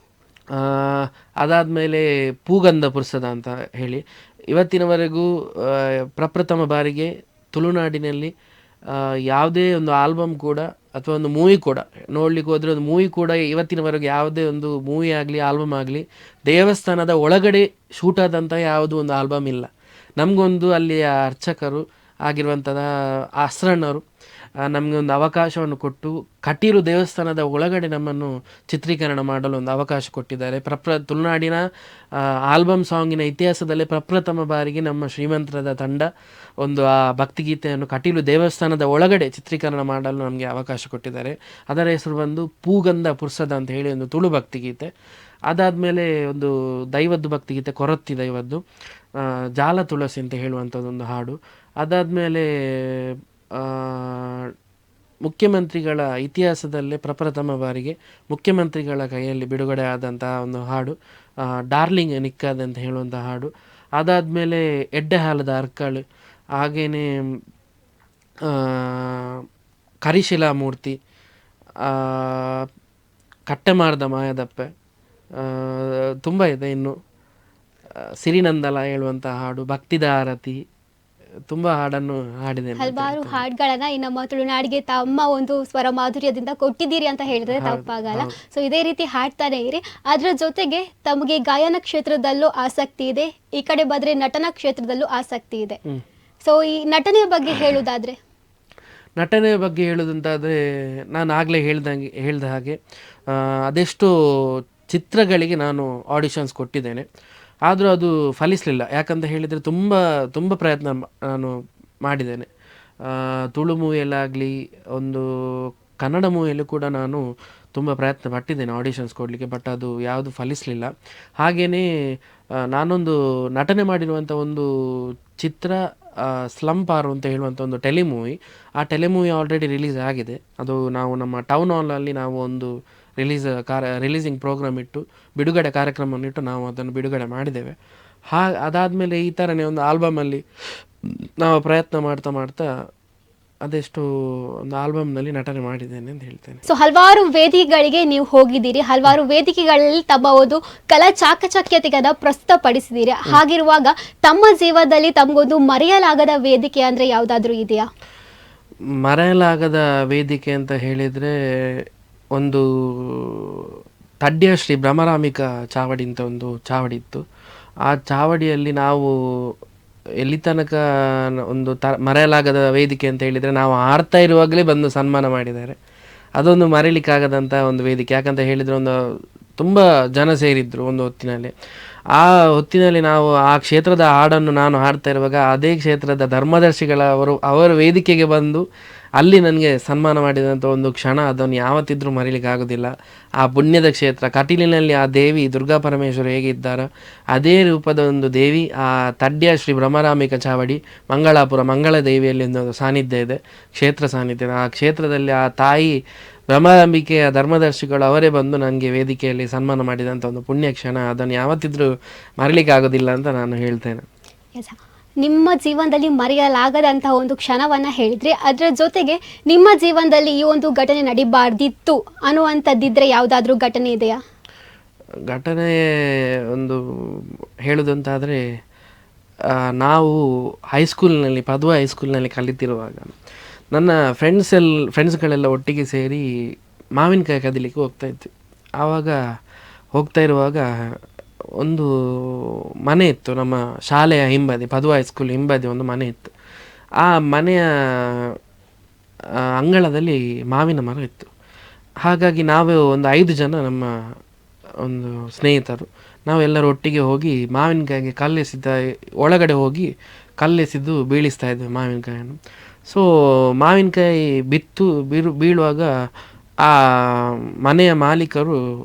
ಅದಾದಮೇಲೆ ಪೂಗಂಧ ಪುರ್ಸದ ಅಂತ ಹೇಳಿ, ಇವತ್ತಿನವರೆಗೂ ಪ್ರಪ್ರಥಮ ಬಾರಿಗೆ ತುಳುನಾಡಿನಲ್ಲಿ ಯಾವುದೇ ಒಂದು ಆಲ್ಬಮ್ ಕೂಡ ಅಥವಾ ಒಂದು ಮೂವಿ ಕೂಡ ನೋಡ್ಲಿಕ್ಕೆ ಹೋದರೆ, ಒಂದು ಮೂವಿ ಕೂಡ ಇವತ್ತಿನವರೆಗೆ ಯಾವುದೇ ಒಂದು ಮೂವಿ ಆಗಲಿ ಆಲ್ಬಮ್ ಆಗಲಿ ದೇವಸ್ಥಾನದ ಒಳಗಡೆ ಶೂಟ್ ಆದಂಥ ಯಾವುದೂ ಒಂದು ಆಲ್ಬಮ್ ಇಲ್ಲ. ನಮಗೊಂದು ಅಲ್ಲಿಯ ಅರ್ಚಕರು ಆಗಿರುವಂಥದ ಅಸ್ರಣ್ಣವರು ನಮಗೆ ಒಂದು ಅವಕಾಶವನ್ನು ಕೊಟ್ಟು ಕಟೀಲು ದೇವಸ್ಥಾನದ ಒಳಗಡೆ ನಮ್ಮನ್ನು ಚಿತ್ರೀಕರಣ ಮಾಡಲು ಒಂದು ಅವಕಾಶ ಕೊಟ್ಟಿದ್ದಾರೆ. ತುಳುನಾಡಿನ ಆಲ್ಬಮ್ ಸಾಂಗಿನ ಇತಿಹಾಸದಲ್ಲೇ ಪ್ರಪ್ರಥಮ ಬಾರಿಗೆ ನಮ್ಮ ಶ್ರೀಮಂತರದ ತಂಡ ಒಂದು ಆ ಭಕ್ತಿಗೀತೆಯನ್ನು ಕಟೀಲು ದೇವಸ್ಥಾನದ ಒಳಗಡೆ ಚಿತ್ರೀಕರಣ ಮಾಡಲು ನಮಗೆ ಅವಕಾಶ ಕೊಟ್ಟಿದ್ದಾರೆ. ಅದರ ಹೆಸರು ಬಂದು ಪೂಗಂಧ ಪುರ್ಸದ ಅಂತ ಹೇಳಿ ಒಂದು ತುಳು ಭಕ್ತಿಗೀತೆ. ಅದಾದಮೇಲೆ ಒಂದು ದೈವದ್ದು ಭಕ್ತಿಗೀತೆ ಕೊರತ್ತಿ ದೈವದ್ದು ಜಾಲ ತುಳಸಿ ಅಂತ ಹೇಳುವಂಥದ್ದೊಂದು ಹಾಡು. ಅದಾದಮೇಲೆ ಮುಖ್ಯಮಂತ್ರಿಗಳ ಇತಿಹಾಸದಲ್ಲೇ ಪ್ರಪ್ರಥಮ ಬಾರಿಗೆ ಮುಖ್ಯಮಂತ್ರಿಗಳ ಕೈಯಲ್ಲಿ ಬಿಡುಗಡೆ ಆದಂಥ ಒಂದು ಹಾಡು ಡಾರ್ಲಿಂಗ್ ನಿಕ್ಕಾದ ಅಂತ ಹೇಳುವಂಥ ಹಾಡು. ಅದಾದಮೇಲೆ ಎಡ್ಡೆ ಹಾಲದ ಅರ್ಕಳು, ಹಾಗೆಯೇ ಕರಿಶಿಲಾ ಮೂರ್ತಿ, ಕಟ್ಟೆಮಾರ್ದ ಮಾಯದಪ್ಪೆ, ತುಂಬ ಇದೆ ಇನ್ನು. ಸಿರಿನಂದಲ ಹೇಳುವಂಥ ಹಾಡು, ಭಕ್ತಿದ ಆರತಿ, ತುಂಬ ಹಾಡನ್ನು ಹಾಡಿದ್ದೇನೆ. ಹಲವಾರು ಹಾಡುಗಳನ್ನ ಈ ನಮ್ಮ ತುಳುನಾಡಿಗೆ ತಮ್ಮ ಒಂದು ಸ್ವರ ಮಾಧುರ್ಯದಿಂದ ಕೊಟ್ಟಿದ್ದೀರಿ ಅಂತ ಹೇಳಿದ್ರೆ ತಪ್ಪಾಗಲ್ಲ. ಸೊ ಇದೇ ರೀತಿ ಹಾಡ್ತಾನೆ ಇರಿ. ಅದರ ಜೊತೆಗೆ ತಮಗೆ ಗಾಯನ ಕ್ಷೇತ್ರದಲ್ಲೂ ಆಸಕ್ತಿ ಇದೆ, ಈ ಕಡೆ ಬಂದ್ರೆ ನಟನ ಕ್ಷೇತ್ರದಲ್ಲೂ ಆಸಕ್ತಿ ಇದೆ. ಸೊ ಈ ನಟನೆಯ ಬಗ್ಗೆ ಹೇಳುವುದಾದ್ರೆ? ನಟನೆಯ ಬಗ್ಗೆ ಹೇಳೋದಂತಾದರೆ ನಾನು ಆಗಲೇ ಹೇಳ್ದ ಹಾಗೆ ಅದೆಷ್ಟು ಚಿತ್ರಗಳಿಗೆ ನಾನು ಆಡಿಷನ್ಸ್ ಕೊಟ್ಟಿದ್ದೇನೆ. ಆದರೂ ಅದು ಫಲಿಸಲಿಲ್ಲ. ಯಾಕಂತ ಹೇಳಿದರೆ ತುಂಬ ತುಂಬ ಪ್ರಯತ್ನ ನಾನು ಮಾಡಿದ್ದೇನೆ. ತುಳು ಮೂವಿಯಲ್ಲಾಗಲಿ ಒಂದು ಕನ್ನಡ ಮೂವಿಯಲ್ಲೂ ಕೂಡ ನಾನು ತುಂಬ ಪ್ರಯತ್ನ ಪಟ್ಟಿದ್ದೇನೆ ಆಡಿಷನ್ಸ್ ಕೊಡಲಿಕ್ಕೆ. ಬಟ್ ಅದು ಯಾವುದು ಫಲಿಸಲಿಲ್ಲ. ಹಾಗೆಯೇ ನಾನೊಂದು ನಟನೆ ಮಾಡಿರುವಂಥ ಒಂದು ಚಿತ್ರ ಸ್ಲಂಪಾರು ಅಂತ ಹೇಳುವಂಥ ಒಂದು ಟೆಲಿಮೂವಿ. ಆ ಟೆಲಿಮೂವಿ ಆಲ್ರೆಡಿ ರಿಲೀಸ್ ಆಗಿದೆ. ಅದು ನಾವು ನಮ್ಮ ಟೌನ್ ಹಾಲಲ್ಲಿ ನಾವು ಒಂದು ರಿಲೀಸಿಂಗ್ ಪ್ರೋಗ್ರಾಮ್ ಇಟ್ಟು ಬಿಡುಗಡೆ ಕಾರ್ಯಕ್ರಮವನ್ನು ಇಟ್ಟು ನಾವು ಅದನ್ನು ಬಿಡುಗಡೆ ಮಾಡಿದ್ದೇವೆ. ಅದಾದಮೇಲೆ ಈ ಥರನೇ ಒಂದು ಆಲ್ಬಮಲ್ಲಿ ನಾವು ಪ್ರಯತ್ನ ಮಾಡ್ತಾ ಮಾಡ್ತಾ ಅದೆಷ್ಟು ಒಂದು ಆಲ್ಬಮ್ನಲ್ಲಿ ನಟನೆ ಮಾಡಿದ್ದೇನೆ ಅಂತ ಹೇಳ್ತೇನೆ. ಸೊ ಹಲವಾರು ವೇದಿಕೆಗಳಿಗೆ ನೀವು ಹೋಗಿದ್ದೀರಿ, ಹಲವಾರು ವೇದಿಕೆಗಳಲ್ಲಿ ತಮ್ಮ ಒಂದು ಕಲಾ ಚಾಕಚಕ್ಯತೆಯನ್ನು ಪ್ರಸ್ತುತಪಡಿಸಿದ್ದೀರಿ. ಹಾಗಿರುವಾಗ ತಮ್ಮ ಜೀವನದಲ್ಲಿ ತಮಗೊಂದು ಮರೆಯಲಾಗದ ವೇದಿಕೆ ಅಂದರೆ ಯಾವುದಾದ್ರೂ ಇದೆಯಾ? ಮರೆಯಲಾಗದ ವೇದಿಕೆ ಅಂತ ಹೇಳಿದರೆ ಒಂದು ತಡ್ಯ ಶ್ರೀ ಭ್ರಮರಾಂಬಿಕಾ ಚಾವಡಿ ಅಂತ ಒಂದು ಚಾವಡಿ ಇತ್ತು. ಆ ಚಾವಡಿಯಲ್ಲಿ ನಾವು ಎಲ್ಲಿ ತನಕ ಒಂದು ಮರೆಯಲಾಗದ ವೇದಿಕೆ ಅಂತ ಹೇಳಿದರೆ ನಾವು ಆಡ್ತಾ ಇರುವಾಗಲೇ ಬಂದು ಸನ್ಮಾನ ಮಾಡಿದ್ದಾರೆ. ಅದೊಂದು ಮರೀಲಿಕ್ಕಾಗದಂಥ ಒಂದು ವೇದಿಕೆ. ಯಾಕಂತ ಹೇಳಿದರೆ ಒಂದು ತುಂಬ ಜನ ಸೇರಿದ್ರು ಒಂದು ಹೊತ್ತಿನಲ್ಲಿ. ಆ ಹೊತ್ತಿನಲ್ಲಿ ನಾವು ಆ ಕ್ಷೇತ್ರದ ಹಾಡನ್ನು ನಾನು ಹಾಡ್ತಾ ಇರುವಾಗ ಅದೇ ಕ್ಷೇತ್ರದ ಅವರ ವೇದಿಕೆಗೆ ಬಂದು ಅಲ್ಲಿ ನನಗೆ ಸನ್ಮಾನ ಮಾಡಿದಂಥ ಒಂದು ಕ್ಷಣ, ಅದನ್ನು ಯಾವತ್ತಿದ್ರೂ ಮರೀಲಿಕ್ಕೆ ಆಗೋದಿಲ್ಲ. ಆ ಪುಣ್ಯದ ಕ್ಷೇತ್ರ ಕಟೀಲಿನಲ್ಲಿ ಆ ದೇವಿ ದುರ್ಗಾ ಪರಮೇಶ್ವರ ಹೇಗಿದ್ದಾರೋ ಅದೇ ರೂಪದ ಒಂದು ದೇವಿ ಆ ತಡ್ಯ ಶ್ರೀ ಭ್ರಮರಾಂಬಿಕಾ ಚಾವಡಿ ಮಂಗಳಾಪುರ ಮಂಗಳ ದೇವಿಯಲ್ಲಿ ಒಂದು ಸಾನ್ನಿಧ್ಯ ಇದೆ, ಕ್ಷೇತ್ರ ಸಾನ್ನಿಧ್ಯ. ಆ ಕ್ಷೇತ್ರದಲ್ಲಿ ಆ ತಾಯಿ ಭ್ರಮರಾಂಬಿಕೆಯ ಧರ್ಮದರ್ಶಿಗಳು ಅವರೇ ಬಂದು ನನಗೆ ವೇದಿಕೆಯಲ್ಲಿ ಸನ್ಮಾನ ಮಾಡಿದಂಥ ಒಂದು ಪುಣ್ಯ ಕ್ಷಣ, ಅದನ್ನು ಯಾವತ್ತಿದ್ರೂ ಮರೀಲಿಕ್ಕೆ ಆಗೋದಿಲ್ಲ ಅಂತ ನಾನು ಹೇಳ್ತೇನೆ. ನಿಮ್ಮ ಜೀವನದಲ್ಲಿ ಮರೆಯಲಾಗದಂತಹ ಒಂದು ಕ್ಷಣವನ್ನು ಹೇಳಿದ್ರಿ. ಅದರ ಜೊತೆಗೆ ನಿಮ್ಮ ಜೀವನದಲ್ಲಿ ಈ ಒಂದು ಘಟನೆ ನಡಿಬಾರ್ದಿತ್ತು ಅನ್ನುವಂಥದ್ದಿದ್ರೆ ಯಾವುದಾದ್ರೂ ಘಟನೆ ಇದೆಯಾ? ಘಟನೆ ಒಂದು ಹೇಳೋದಂತಾದರೆ, ನಾವು ಹೈಸ್ಕೂಲ್ನಲ್ಲಿ ಪದ್ವ ಹೈಸ್ಕೂಲ್ನಲ್ಲಿ ಕಲಿತಿರುವಾಗ ನನ್ನ ಫ್ರೆಂಡ್ಸ್ಗಳೆಲ್ಲ ಒಟ್ಟಿಗೆ ಸೇರಿ ಮಾವಿನಕಾಯಿ ಕದಿಲಿಕ್ಕೆ ಹೋಗ್ತಾಯಿದ್ವಿ. ಆವಾಗ ಹೋಗ್ತಾ ಇರುವಾಗ ಒಂದು ಮನೆ ಇತ್ತು, ನಮ್ಮ ಶಾಲೆಯ ಹಿಂಬದಿ, ಪದ್ವ ಹೈಸ್ಕೂಲ್ ಹಿಂಬದಿ ಒಂದು ಮನೆ ಇತ್ತು. ಆ ಮನೆಯ ಅಂಗಳದಲ್ಲಿ ಮಾವಿನ ಮರ ಇತ್ತು. ಹಾಗಾಗಿ ನಾವು ಒಂದು 5 ಜನ ನಮ್ಮ ಒಂದು ಸ್ನೇಹಿತರು ನಾವೆಲ್ಲರೂ ಒಟ್ಟಿಗೆ ಹೋಗಿ ಮಾವಿನಕಾಯಿಗೆ ಒಳಗಡೆ ಹೋಗಿ ಕಲ್ಲೆಸೆದು ಬೀಳಿಸ್ತಾ ಇದ್ವಿ ಮಾವಿನಕಾಯಿಯನ್ನು. ಸೊ ಮಾವಿನಕಾಯಿ ಬೀಳುವಾಗ ಆ ಮನೆಯ ಮಾಲೀಕರು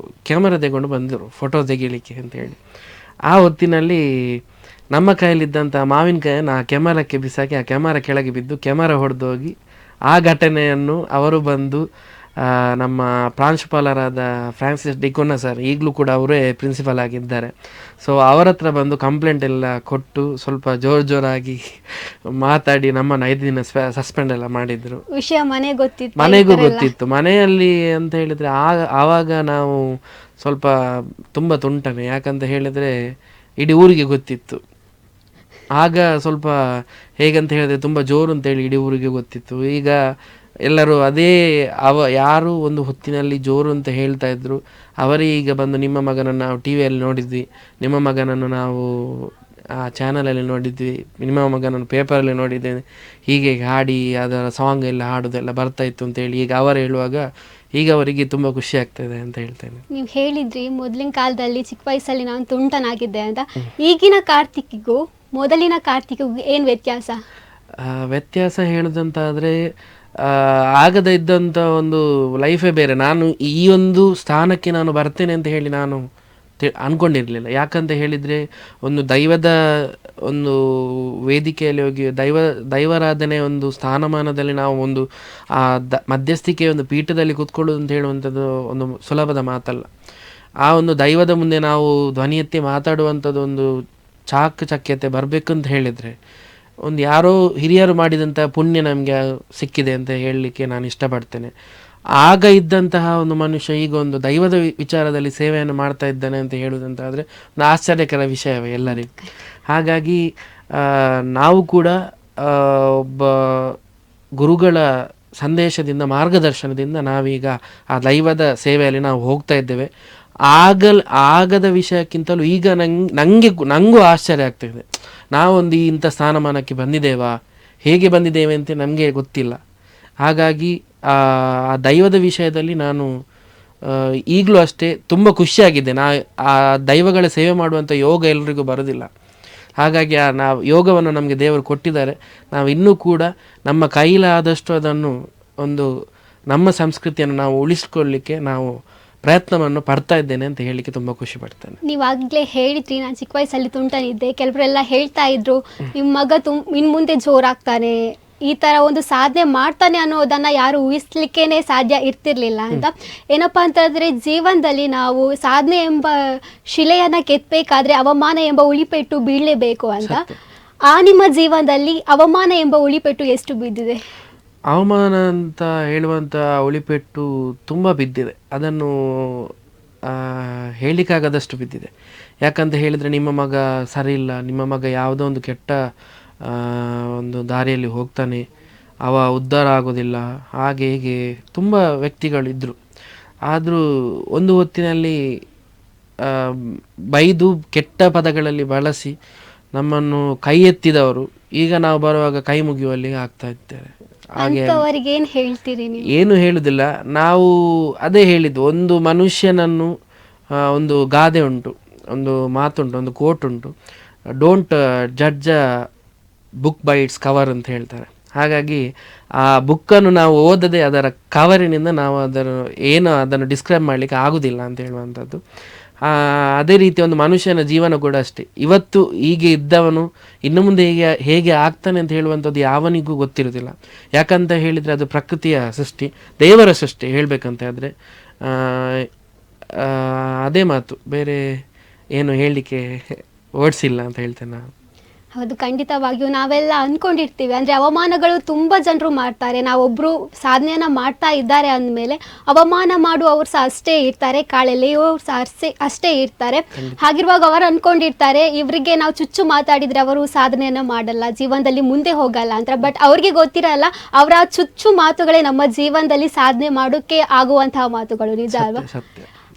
ಕ್ಯಾಮರಾ ತೆಗೊಂಡು ಬಂದರು ಫೋಟೋ ತೆಗೀಲಿಕ್ಕೆ ಅಂತೇಳಿ. ಆ ಹೊತ್ತಿನಲ್ಲಿ ನಮ್ಮ ಕೈಯಲ್ಲಿದ್ದಂಥ ಮಾವಿನಕಾಯನ್ನು ಆ ಕ್ಯಾಮರಾಕ್ಕೆ ಬಿಸಾಕಿ ಆ ಕ್ಯಾಮರಾ ಕೆಳಗೆ ಬಿದ್ದು ಕ್ಯಾಮರಾ ಹೊಡೆದೋಗಿ ಆ ಘಟನೆಯನ್ನು ಅವರು ಬಂದು ನಮ್ಮ ಪ್ರಾಂಶುಪಾಲರಾದ ಫ್ರಾನ್ಸಿಸ್ ಡಿಕೋನ ಸರ್, ಈಗಲೂ ಕೂಡ ಅವರೇ ಪ್ರಿನ್ಸಿಪಲ್ ಆಗಿದ್ದಾರೆ. ಸೊ ಅವರ ಹತ್ರ ಬಂದು ಕಂಪ್ಲೇಂಟ್ ಎಲ್ಲ ಕೊಟ್ಟು ಸ್ವಲ್ಪ ಜೋರಾಗಿ ಮಾತಾಡಿ ನಮ್ಮನ್ನು 5 ದಿನ ಸಸ್ಪೆಂಡ್ ಎಲ್ಲ ಮಾಡಿದ್ರು. ವಿಷಯ ಮನೆಗೂ ಗೊತ್ತಿತ್ತು. ಮನೆಯಲ್ಲಿ ಅಂತ ಹೇಳಿದರೆ ಆವಾಗ ನಾವು ಸ್ವಲ್ಪ ತುಂಬ ತುಂಟನೆ. ಯಾಕಂತ ಹೇಳಿದರೆ ಇಡೀ ಊರಿಗೆ ಗೊತ್ತಿತ್ತು. ಆಗ ಸ್ವಲ್ಪ ಹೇಗಂತ ಹೇಳಿದ್ರೆ ತುಂಬ ಜೋರು ಅಂತೇಳಿ ಇಡೀ ಊರಿಗೆ ಗೊತ್ತಿತ್ತು. ಈಗ ಎಲ್ಲರೂ ಅದೇ ಯಾರು ಒಂದು ಹೊತ್ತಿನಲ್ಲಿ ಜೋರು ಅಂತ ಹೇಳ್ತಾ ಇದ್ರು ಅವರೇ ಈಗ ಬಂದು ನಿಮ್ಮ ಮಗನನ್ನು ನಾವು ಟಿ ವಿಯಲ್ಲಿ ನೋಡಿದ್ವಿ, ನಿಮ್ಮ ಮಗನನ್ನು ನಾವು ಆ ಚಾನಲಲ್ಲಿ ನೋಡಿದ್ವಿ, ನಿಮ್ಮ ಮಗನನ್ನು ಪೇಪರಲ್ಲಿ ನೋಡಿದ್ದೇನೆ, ಹೀಗೆ ಹಾಡಿ ಅದರ ಸಾಂಗ್ ಎಲ್ಲ ಹಾಡೋದೆಲ್ಲ ಬರ್ತಾಯಿತ್ತು ಅಂತೇಳಿ ಈಗ ಅವರು ಹೇಳುವಾಗ ಈಗ ಅವರಿಗೆ ತುಂಬ ಖುಷಿ ಆಗ್ತದೆ ಅಂತ ಹೇಳ್ತೇನೆ. ನೀವು ಹೇಳಿದ್ರಿ ಮೊದಲಿನ ಕಾಲದಲ್ಲಿ ಚಿಕ್ಕ ವಯಸ್ಸಲ್ಲಿ ನಾನು ತುಂಟನಾಗಿದ್ದೆ ಅಂತ. ಈಗಿನ ಕಾರ್ತಿಕ್ಕಿಗೂ ಮೊದಲಿನ ಕಾರ್ತಿಕ್ಕಿಗೂ ಏನು ವ್ಯತ್ಯಾಸ ಹೇಳೋದಂತಾದರೆ, ಆಗದ ಇದ್ದಂಥ ಒಂದು ಲೈಫೇ ಬೇರೆ. ನಾನು ಈ ಒಂದು ಸ್ಥಾನಕ್ಕೆ ನಾನು ಬರ್ತೇನೆ ಅಂತ ಹೇಳಿ ನಾನು ಅಂದ್ಕೊಂಡಿರಲಿಲ್ಲ. ಯಾಕಂತ ಹೇಳಿದರೆ ಒಂದು ದೈವದ ಒಂದು ವೇದಿಕೆಯಲ್ಲಿ ಹೋಗಿ ದೈವಾರಾಧನೆ ಒಂದು ಸ್ಥಾನಮಾನದಲ್ಲಿ ನಾವು ಒಂದು ಮಧ್ಯಸ್ಥಿಕೆ ಒಂದು ಪೀಠದಲ್ಲಿ ಕೂತ್ಕೊಳ್ಳೋದು ಅಂತ ಹೇಳುವಂಥದ್ದು ಒಂದು ಸುಲಭದ ಮಾತಲ್ಲ. ಆ ಒಂದು ದೈವದ ಮುಂದೆ ನಾವು ಧ್ವನಿ ಎತ್ತಿ ಮಾತಾಡುವಂಥದ್ದು ಒಂದು ಚಾಕಚಕ್ಯತೆ ಬರಬೇಕು ಅಂತ ಹೇಳಿದರೆ ಒಂದು ಯಾರೋ ಹಿರಿಯರು ಮಾಡಿದಂಥ ಪುಣ್ಯ ನಮಗೆ ಸಿಕ್ಕಿದೆ ಅಂತ ಹೇಳಲಿಕ್ಕೆ ನಾನು ಇಷ್ಟಪಡ್ತೇನೆ. ಆಗ ಇದ್ದಂತಹ ಒಂದು ಮನುಷ್ಯ ಈಗ ಒಂದು ದೈವದ ವಿಚಾರದಲ್ಲಿ ಸೇವೆಯನ್ನು ಮಾಡ್ತಾ ಇದ್ದಾನೆ ಅಂತ ಹೇಳುವುದಂತಾದರೆ ಒಂದು ಆಶ್ಚರ್ಯಕರ ವಿಷಯವೇ ಎಲ್ಲರಿಗೂ. ಹಾಗಾಗಿ ನಾವು ಕೂಡ ಒಬ್ಬ ಗುರುಗಳ ಸಂದೇಶದಿಂದ, ಮಾರ್ಗದರ್ಶನದಿಂದ ನಾವೀಗ ಆ ದೈವದ ಸೇವೆಯಲ್ಲಿ ನಾವು ಹೋಗ್ತಾ ಇದ್ದೇವೆ. ಆಗದ ವಿಷಯಕ್ಕಿಂತಲೂ ಈಗ ನನಗೂ ಆಶ್ಚರ್ಯ ಆಗ್ತಾಯಿದೆ. ನಾವೊಂದು ಇಂಥ ಸ್ಥಾನಮಾನಕ್ಕೆ ಬಂದಿದ್ದೇವಾ, ಹೇಗೆ ಬಂದಿದ್ದೇವೆ ಅಂತ ನಮಗೆ ಗೊತ್ತಿಲ್ಲ. ಹಾಗಾಗಿ ಆ ದೈವದ ವಿಷಯದಲ್ಲಿ ನಾನು ಈಗಲೂ ಅಷ್ಟೇ ತುಂಬ ಖುಷಿಯಾಗಿದ್ದೆ. ಆ ದೈವಗಳ ಸೇವೆ ಮಾಡುವಂಥ ಯೋಗ ಎಲ್ರಿಗೂ ಬರೋದಿಲ್ಲ. ಹಾಗಾಗಿ ನಾವು ಯೋಗವನ್ನು ನಮಗೆ ದೇವರು ಕೊಟ್ಟಿದ್ದಾರೆ. ನಾವು ಇನ್ನೂ ಕೂಡ ನಮ್ಮ ಕೈಲಾದಷ್ಟು ಅದನ್ನು ನಮ್ಮ ಸಂಸ್ಕೃತಿಯನ್ನು ನಾವು ಉಳಿಸ್ಕೊಳ್ಳಿಕ್ಕೆ ನಾವು ಪ್ರಯತ್ನವನ್ನು ಪಡ್ತಾ ಇದ್ದೇನೆ ಅಂತ ಹೇಳಲಿಕ್ಕೆ ತುಂಬ ಖುಷಿ ಪಡ್ತೇನೆ. ನೀವಾಗಲೇ ಹೇಳಿದ್ರಿ, ನಾನು ಚಿಕ್ಕ ವಯಸ್ಸಲ್ಲಿ ತುಂಟನಿದ್ದೆ, ಕೆಲವರೆಲ್ಲ ಹೇಳ್ತಾ ಇದ್ರು ನಿಮ್ಮ ಮಗ ಇನ್ನು ಮುಂದೆ ಜೋರಾಗ್ತಾನೆ, ಈ ಥರ ಒಂದು ಸಾಧನೆ ಮಾಡ್ತಾನೆ ಅನ್ನೋದನ್ನು ಯಾರು ಊಹಿಸ್ಲಿಕ್ಕೇ ಸಾಧ್ಯ ಇರ್ತಿರ್ಲಿಲ್ಲ ಅಂತ. ಏನಪ್ಪ ಅಂತಂದರೆ, ಜೀವನದಲ್ಲಿ ನಾವು ಸಾಧನೆ ಎಂಬ ಶಿಲೆಯನ್ನು ಕೆತ್ತಬೇಕಾದ್ರೆ ಅವಮಾನ ಎಂಬ ಉಳಿಪೆಟ್ಟು ಬೀಳಲೇಬೇಕು ಅಂತ. ನಿಮ್ಮ ಜೀವನದಲ್ಲಿ ಅವಮಾನ ಎಂಬ ಉಳಿಪೆಟ್ಟು ಎಷ್ಟು ಬಿದ್ದಿದೆ? ಅವಮಾನ ಅಂತ ಹೇಳುವಂಥ ಉಳಿಪೆಟ್ಟು ತುಂಬ ಬಿದ್ದಿದೆ. ಅದನ್ನು ಹೇಳಲಿಕ್ಕಾಗದಷ್ಟು ಬಿದ್ದಿದೆ. ಯಾಕಂತ ಹೇಳಿದರೆ, ನಿಮ್ಮ ಮಗ ಸರಿ ಇಲ್ಲ, ನಿಮ್ಮ ಮಗ ಯಾವುದೋ ಒಂದು ಕೆಟ್ಟ ಒಂದು ದಾರಿಯಲ್ಲಿ ಹೋಗ್ತಾನೆ, ಅವ ಉದ್ಧಾರ ಆಗೋದಿಲ್ಲ, ಹಾಗೆ ಹೀಗೆ ತುಂಬ ವ್ಯಕ್ತಿಗಳಿದ್ದರು. ಆದರೂ ಒಂದು ಹೊತ್ತಿನಲ್ಲಿ ಬೈದು ಕೆಟ್ಟ ಪದಗಳಲ್ಲಿ ಬಳಸಿ ನಮ್ಮನ್ನು ಕೈ ಎತ್ತಿದವರು ಈಗ ನಾವು ಬರುವಾಗ ಕೈ ಮುಗಿಯುವಲ್ಲಿ ಆಗ್ತಾ ಇದ್ದಾರೆ. ಹಾಗೆ ಏನು ಹೇಳುವುದಿಲ್ಲ. ನಾವು ಅದೇ ಹೇಳಿದ್ದು, ಒಂದು ಮನುಷ್ಯನನ್ನು ಒಂದು ಗಾದೆ ಉಂಟು, ಒಂದು ಮಾತುಂಟು, ಒಂದು ಕೋಟ್ ಉಂಟು, don't judge a book by it's cover ಅಂತ ಹೇಳ್ತಾರೆ. ಹಾಗಾಗಿ ಆ ಬುಕ್ಕನ್ನು ನಾವು ಓದದೆ ಅದರ ಕವರಿನಿಂದ ನಾವು ಅದನ್ನು ಡಿಸ್ಕ್ರೈಬ್ ಮಾಡಲಿಕ್ಕೆ ಆಗೋದಿಲ್ಲ ಅಂತ ಹೇಳುವಂಥದ್ದು. ಅದೇ ರೀತಿ ಒಂದು ಮನುಷ್ಯನ ಜೀವನ ಕೂಡ ಅಷ್ಟೇ. ಇವತ್ತು ಹೀಗೆ ಇದ್ದವನು ಇನ್ನು ಮುಂದೆ ಹೇಗೆ ಆಗ್ತಾನೆ ಅಂತ ಹೇಳುವಂಥದ್ದು ಯಾವನಿಗೂ ಗೊತ್ತಿರೋದಿಲ್ಲ. ಯಾಕಂತ ಹೇಳಿದರೆ ಅದು ಪ್ರಕೃತಿಯ ಸೃಷ್ಟಿ, ದೇವರ ಸೃಷ್ಟಿ ಹೇಳಬೇಕಂತ ಆದರೆ. ಅದೇ ಮಾತು, ಬೇರೆ ಏನು ಹೇಳಲಿಕ್ಕೆ ಓಡಿಸಿಲ್ಲ ಅಂತ ಹೇಳ್ತೇನೆ ನಾನು. ಹೌದು, ಖಂಡಿತವಾಗಿಯೂ ನಾವೆಲ್ಲ ಅಂದ್ಕೊಂಡಿರ್ತೀವಿ, ಅಂದರೆ ಅವಮಾನಗಳು ತುಂಬ ಜನರು ಮಾಡ್ತಾರೆ. ನಾವೊಬ್ಬರು ಸಾಧನೆಯನ್ನು ಮಾಡ್ತಾ ಇದ್ದಾರೆ ಅಂದಮೇಲೆ ಅವಮಾನ ಮಾಡುವವರು ಸಹ ಅಷ್ಟೇ ಇರ್ತಾರೆ, ಕಾಳೆಳೆಯುವವರು ಸಹ ಅಷ್ಟೇ ಇರ್ತಾರೆ. ಹಾಗಿರುವಾಗ ಅವರು ಅಂದ್ಕೊಂಡಿರ್ತಾರೆ, ಇವರಿಗೆ ನಾವು ಚುಚ್ಚು ಮಾತಾಡಿದರೆ ಅವರು ಸಾಧನೆಯನ್ನು ಮಾಡಲ್ಲ, ಜೀವನದಲ್ಲಿ ಮುಂದೆ ಹೋಗಲ್ಲ ಅಂತ. ಬಟ್ ಅವ್ರಿಗೆ ಗೊತ್ತಿರಲ್ಲ, ಅವರ ಚುಚ್ಚು ಮಾತುಗಳೇ ನಮ್ಮ ಜೀವನದಲ್ಲಿ ಸಾಧನೆ ಮಾಡೋಕ್ಕೆ ಆಗುವಂತಹ ಮಾತುಗಳು, ನಿಜ ಅಲ್ವಾ?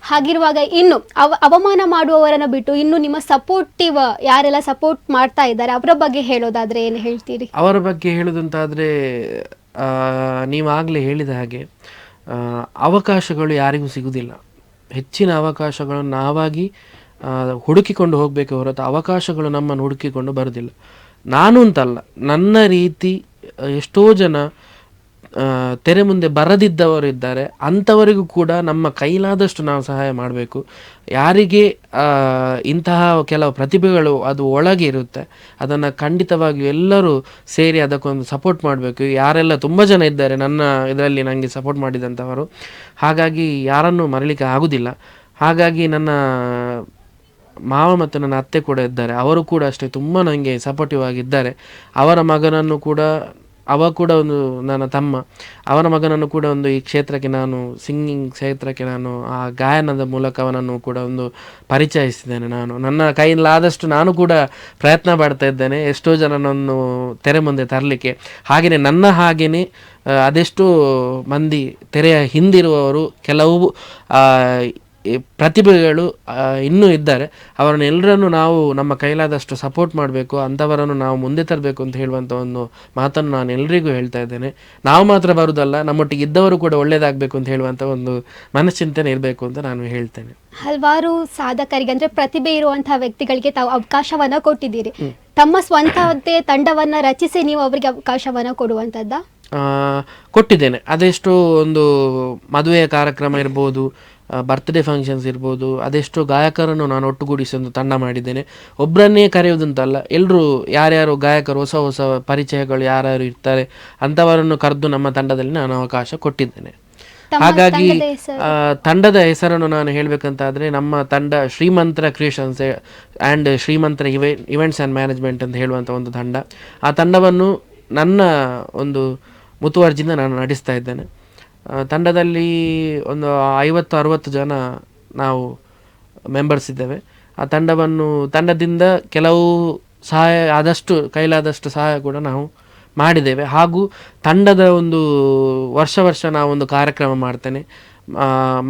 ಹಾಗಿರುವಾಗ ಇನ್ನು ಅವಮಾನ ಮಾಡುವವರನ್ನು ಬಿಟ್ಟು ಇನ್ನು ನಿಮ್ಮ ಸಪೋರ್ಟಿವ್ ಯಾರೆಲ್ಲ ಸಪೋರ್ಟ್ ಮಾಡ್ತಾ ಇದ್ದಾರೆ ಅವರ ಬಗ್ಗೆ ಹೇಳೋದಾದ್ರೆ ಏನು ಹೇಳ್ತೀರಿ? ಅವರ ಬಗ್ಗೆ ಹೇಳೋದಂತಾದರೆ, ನೀವಾಗಲೇ ಹೇಳಿದ ಹಾಗೆ ಅವಕಾಶಗಳು ಯಾರಿಗೂ ಸಿಗುವುದಿಲ್ಲ. ಹೆಚ್ಚಿನ ಅವಕಾಶಗಳನ್ನು ನಾವಾಗಿ ಹುಡುಕಿಕೊಂಡು ಹೋಗಬೇಕು ಹೊರತು ಅವಕಾಶಗಳು ನಮ್ಮನ್ನು ಹುಡುಕಿಕೊಂಡು ಬರೋದಿಲ್ಲ. ನಾನು ಅಂತಲ್ಲ, ನನ್ನ ರೀತಿ ಎಷ್ಟೋ ಜನ ತೆರೆ ಮುಂದೆ ಬರದಿದ್ದವರು ಇದ್ದಾರೆ. ಅಂಥವರಿಗೂ ಕೂಡ ನಮ್ಮ ಕೈಲಾದಷ್ಟು ನಾವು ಸಹಾಯ ಮಾಡಬೇಕು. ಯಾರಿಗೆ ಇಂತಹ ಕೆಲವು ಪ್ರತಿಭೆಗಳು ಅದು ಒಳಗೆ ಇರುತ್ತೆ, ಅದನ್ನು ಖಂಡಿತವಾಗಿಯೂ ಎಲ್ಲರೂ ಸೇರಿ ಅದಕ್ಕೊಂದು ಸಪೋರ್ಟ್ ಮಾಡಬೇಕು. ಯಾರೆಲ್ಲ ತುಂಬ ಜನ ಇದ್ದಾರೆ ನನ್ನ ಇದರಲ್ಲಿ ನನಗೆ ಸಪೋರ್ಟ್ ಮಾಡಿದಂಥವರು, ಹಾಗಾಗಿ ಯಾರನ್ನೂ ಮರಲಿಕ್ಕೆ ಆಗೋದಿಲ್ಲ. ಹಾಗಾಗಿ ನನ್ನ ಮಾವ ಮತ್ತು ನನ್ನ ಅತ್ತೆ ಕೂಡ ಇದ್ದಾರೆ, ಅವರು ಕೂಡ ಅಷ್ಟೇ ತುಂಬ ನನಗೆ ಸಪೋರ್ಟಿವ್ ಆಗಿದ್ದಾರೆ. ಅವರ ಮಗನನ್ನು ಕೂಡ ಒಂದು ನನ್ನ ತಮ್ಮ, ಅವನ ಮಗನನ್ನು ಕೂಡ ಒಂದು ಈ ಕ್ಷೇತ್ರಕ್ಕೆ ನಾನು ಸಿಂಗಿಂಗ್ ಕ್ಷೇತ್ರಕ್ಕೆ ನಾನು ಆ ಗಾಯನದ ಮೂಲಕ ಅವನನ್ನು ಕೂಡ ಒಂದು ಪರಿಚಯಿಸಿದ್ದೇನೆ. ನನ್ನ ಕೈಲಾದಷ್ಟು ನಾನು ಕೂಡ ಪ್ರಯತ್ನ ಪಡ್ತಾ ಇದ್ದೇನೆ ಎಷ್ಟೋ ಜನನನ್ನು ತೆರೆ ಮುಂದೆ ತರಲಿಕ್ಕೆ. ಹಾಗೆಯೇ ಹಾಗೆಯೇ ಅದೆಷ್ಟೋ ಮಂದಿ ತೆರೆಯ ಹಿಂದಿರುವವರು, ಕೆಲವು ಪ್ರತಿಭೆಗಳು ಇನ್ನೂ ಇದ್ದಾರೆ. ಅವರನ್ನೆಲ್ಲರನ್ನು ನಾವು ನಮ್ಮ ಕೈಲಾದಷ್ಟು ಸಪೋರ್ಟ್ ಮಾಡಬೇಕು, ಅಂಥವರನ್ನು ನಾವು ಮುಂದೆ ತರಬೇಕು ಅಂತ ಹೇಳುವಂಥ ಒಂದು ಮಾತನ್ನು ನಾನು ಎಲ್ರಿಗೂ ಹೇಳ್ತಾ ಇದ್ದೇನೆ. ನಾವು ಮಾತ್ರ ಬರುವುದಲ್ಲ, ನಮ್ಮೊಟ್ಟಿಗೆ ಇದ್ದವರು ಕೂಡ ಒಳ್ಳೆಯದಾಗಬೇಕು ಅಂತ ಹೇಳುವಂಥ ಒಂದು ಮನಶ್ಚಿಂತನೆ ಇರಬೇಕು ಅಂತ ನಾನು ಹೇಳ್ತೇನೆ. ಹಲವಾರು ಸಾಧಕರಿಗೆ, ಅಂದರೆ ಪ್ರತಿಭೆ ಇರುವಂತಹ ವ್ಯಕ್ತಿಗಳಿಗೆ ತಾವು ಅವಕಾಶವನ್ನು ಕೊಟ್ಟಿದ್ದೀರಿ. ತಮ್ಮ ಸ್ವಂತದೇ ತಂಡವನ್ನು ರಚಿಸಿ ನೀವು ಅವರಿಗೆ ಅವಕಾಶವನ್ನು ಕೊಡುವಂಥದ್ದ? ಕೊಟ್ಟಿದ್ದೇನೆ. ಅದೆಷ್ಟೋ ಒಂದು ಮದುವೆಯ ಕಾರ್ಯಕ್ರಮ ಇರ್ಬೋದು, ಬರ್ತ್ಡೇ ಫಂಕ್ಷನ್ಸ್ ಇರ್ಬೋದು, ಅದೆಷ್ಟೋ ಗಾಯಕರನ್ನು ನಾನು ಒಟ್ಟುಗೂಡಿಸಿ ಒಂದು ತಂಡ ಮಾಡಿದ್ದೇನೆ. ಒಬ್ಬರನ್ನೇ ಕರೆಯುವುದಂತಲ್ಲ, ಎಲ್ಲರೂ ಯಾರ್ಯಾರು ಗಾಯಕರು ಹೊಸ ಹೊಸ ಪರಿಚಯಗಳು ಯಾರ್ಯಾರು ಇರ್ತಾರೆ ಅಂಥವರನ್ನು ಕರೆದು ನಮ್ಮ ತಂಡದಲ್ಲಿ ನಾನು ಅವಕಾಶ ಕೊಟ್ಟಿದ್ದೇನೆ. ಹಾಗಾಗಿ ತಂಡದ ಹೆಸರನ್ನು ನಾನು ಹೇಳಬೇಕಂತಾದರೆ, ನಮ್ಮ ತಂಡ Shrimantra creations and Shrimantra events and management ಅಂತ ಹೇಳುವಂಥ ಒಂದು ತಂಡ. ಆ ತಂಡವನ್ನು ನನ್ನ ಒಂದು ಮುತುವರ್ಜಿಯಿಂದ ನಾನು ನಡೆಸ್ತಾ ಇದ್ದೇನೆ. ತಂಡದಲ್ಲಿ ಒಂದು 50-60 ಜನ ನಾವು ಮೆಂಬರ್ಸ್ ಇದ್ದೇವೆ. ಆ ತಂಡದಿಂದ ಕೆಲವು ಸಹಾಯ ಆದಷ್ಟು ಕೈಲಾದಷ್ಟು ಸಹಾಯ ಕೂಡ ನಾವು ಮಾಡಿದ್ದೇವೆ. ಹಾಗೂ ತಂಡದ ಒಂದು ವರ್ಷ ನಾವೊಂದು ಕಾರ್ಯಕ್ರಮ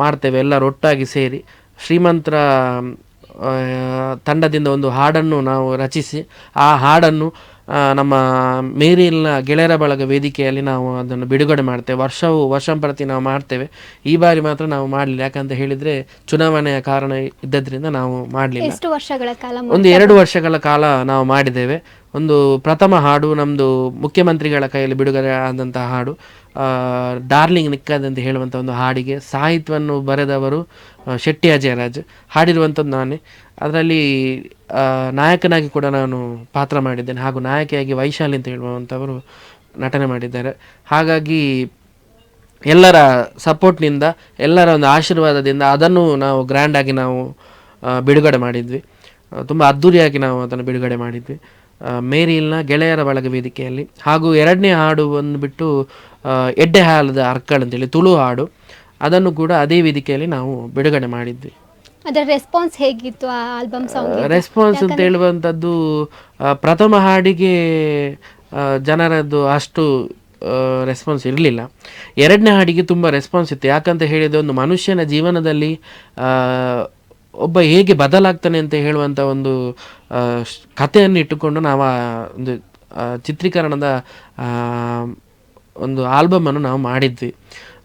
ಮಾಡ್ತೇವೆ ಎಲ್ಲರೂ ಒಟ್ಟಾಗಿ ಸೇರಿ. ಶ್ರೀಮಂತರ ತಂಡದಿಂದ ಒಂದು ಹಾಡನ್ನು ನಾವು ರಚಿಸಿ ಆ ಹಾಡನ್ನು ನಮ್ಮ ಮೇರಿಲ್ನ ಗೆಳೆಯರ ಬಳಗ ವೇದಿಕೆಯಲ್ಲಿ ನಾವು ಅದನ್ನು ಬಿಡುಗಡೆ ಮಾಡ್ತೇವೆ. ವರ್ಷಂಪ್ರತಿ ನಾವು ಮಾಡ್ತೇವೆ. ಈ ಬಾರಿ ಮಾತ್ರ ನಾವು ಮಾಡಲಿಲ್ಲ, ಯಾಕಂತ ಹೇಳಿದರೆ ಚುನಾವಣೆಯ ಕಾರಣ ಇದ್ದದ್ರಿಂದ ನಾವು ಮಾಡಲಿಲ್ಲ. ಎಷ್ಟು ವರ್ಷಗಳ ಕಾಲ? ಒಂದು 2 ವರ್ಷಗಳ ಕಾಲ ನಾವು ಮಾಡಿದ್ದೇವೆ. ಒಂದು ಪ್ರಥಮ ಹಾಡು ನಮ್ಮದು ಮುಖ್ಯಮಂತ್ರಿಗಳ ಕೈಯಲ್ಲಿ ಬಿಡುಗಡೆ ಆದಂತಹ ಹಾಡು ಡಾರ್ಲಿಂಗ್ ನಿಕ್ಕದ್ ಅಂತ ಹೇಳುವಂಥ ಒಂದು ಹಾಡಿಗೆ ಸಾಹಿತ್ಯವನ್ನು ಬರೆದವರು ಶೆಟ್ಟಿ ಅಜಯರಾಜ್, ಹಾಡಿರುವಂಥದ್ದು ನಾನೇ. ಅದರಲ್ಲಿ ನಾಯಕನಾಗಿ ಕೂಡ ನಾನು ಪಾತ್ರ ಮಾಡಿದ್ದೇನೆ, ಹಾಗೂ ನಾಯಕಿಯಾಗಿ ವೈಶಾಲಿ ಅಂತ ಹೇಳುವಂಥವರು ನಟನೆ ಮಾಡಿದ್ದಾರೆ. ಹಾಗಾಗಿ ಎಲ್ಲರ ಸಪೋರ್ಟ್ನಿಂದ, ಎಲ್ಲರ ಒಂದು ಆಶೀರ್ವಾದದಿಂದ ಅದನ್ನು ನಾವು ಗ್ರ್ಯಾಂಡಾಗಿ ನಾವು ಬಿಡುಗಡೆ ಮಾಡಿದ್ವಿ. ತುಂಬ ಅದ್ಧೂರಿಯಾಗಿ ನಾವು ಅದನ್ನು ಬಿಡುಗಡೆ ಮಾಡಿದ್ವಿ ಮೇರಿಲ್ನ ಗೆಳೆಯರ ಬಳಗ ವೇದಿಕೆಯಲ್ಲಿ. ಹಾಗೂ 2ನೇ ಹಾಡು ಬಂದುಬಿಟ್ಟು ಎಡ್ಡೆ ಹಾಲದ ಅರ್ಕಳ್ ಅಂತೇಳಿ ತುಳು ಹಾಡು, ಅದನ್ನು ಕೂಡ ಅದೇ ವೇದಿಕೆಯಲ್ಲಿ ನಾವು ಬಿಡುಗಡೆ ಮಾಡಿದ್ವಿ. ಅದರ ರೆಸ್ಪಾನ್ಸ್ ಹೇಗಿತ್ತು ಆ ಆಲ್ಬಮ್ ಸಾಂಗ್? ರೆಸ್ಪಾನ್ಸ್ ಅಂತ ಹೇಳುವಂಥದ್ದು ಪ್ರಥಮ ಹಾಡಿಗೆ ಜನರದ್ದು ಅಷ್ಟು ರೆಸ್ಪಾನ್ಸ್ ಇರಲಿಲ್ಲ. 2ನೇ ಹಾಡಿಗೆ ತುಂಬ ರೆಸ್ಪಾನ್ಸ್ ಇತ್ತು. ಯಾಕಂತ ಹೇಳಿದರೆ ಒಂದು ಮನುಷ್ಯನ ಜೀವನದಲ್ಲಿ ಒಬ್ಬ ಹೇಗೆ ಬದಲಾಗ್ತಾನೆ ಅಂತ ಹೇಳುವಂಥ ಒಂದು ಕಥೆಯನ್ನು ಇಟ್ಟುಕೊಂಡು ನಾವು ಒಂದು ಚಿತ್ರೀಕರಣದ ಒಂದು ಆಲ್ಬಮನ್ನು ನಾವು ಮಾಡಿದ್ವಿ.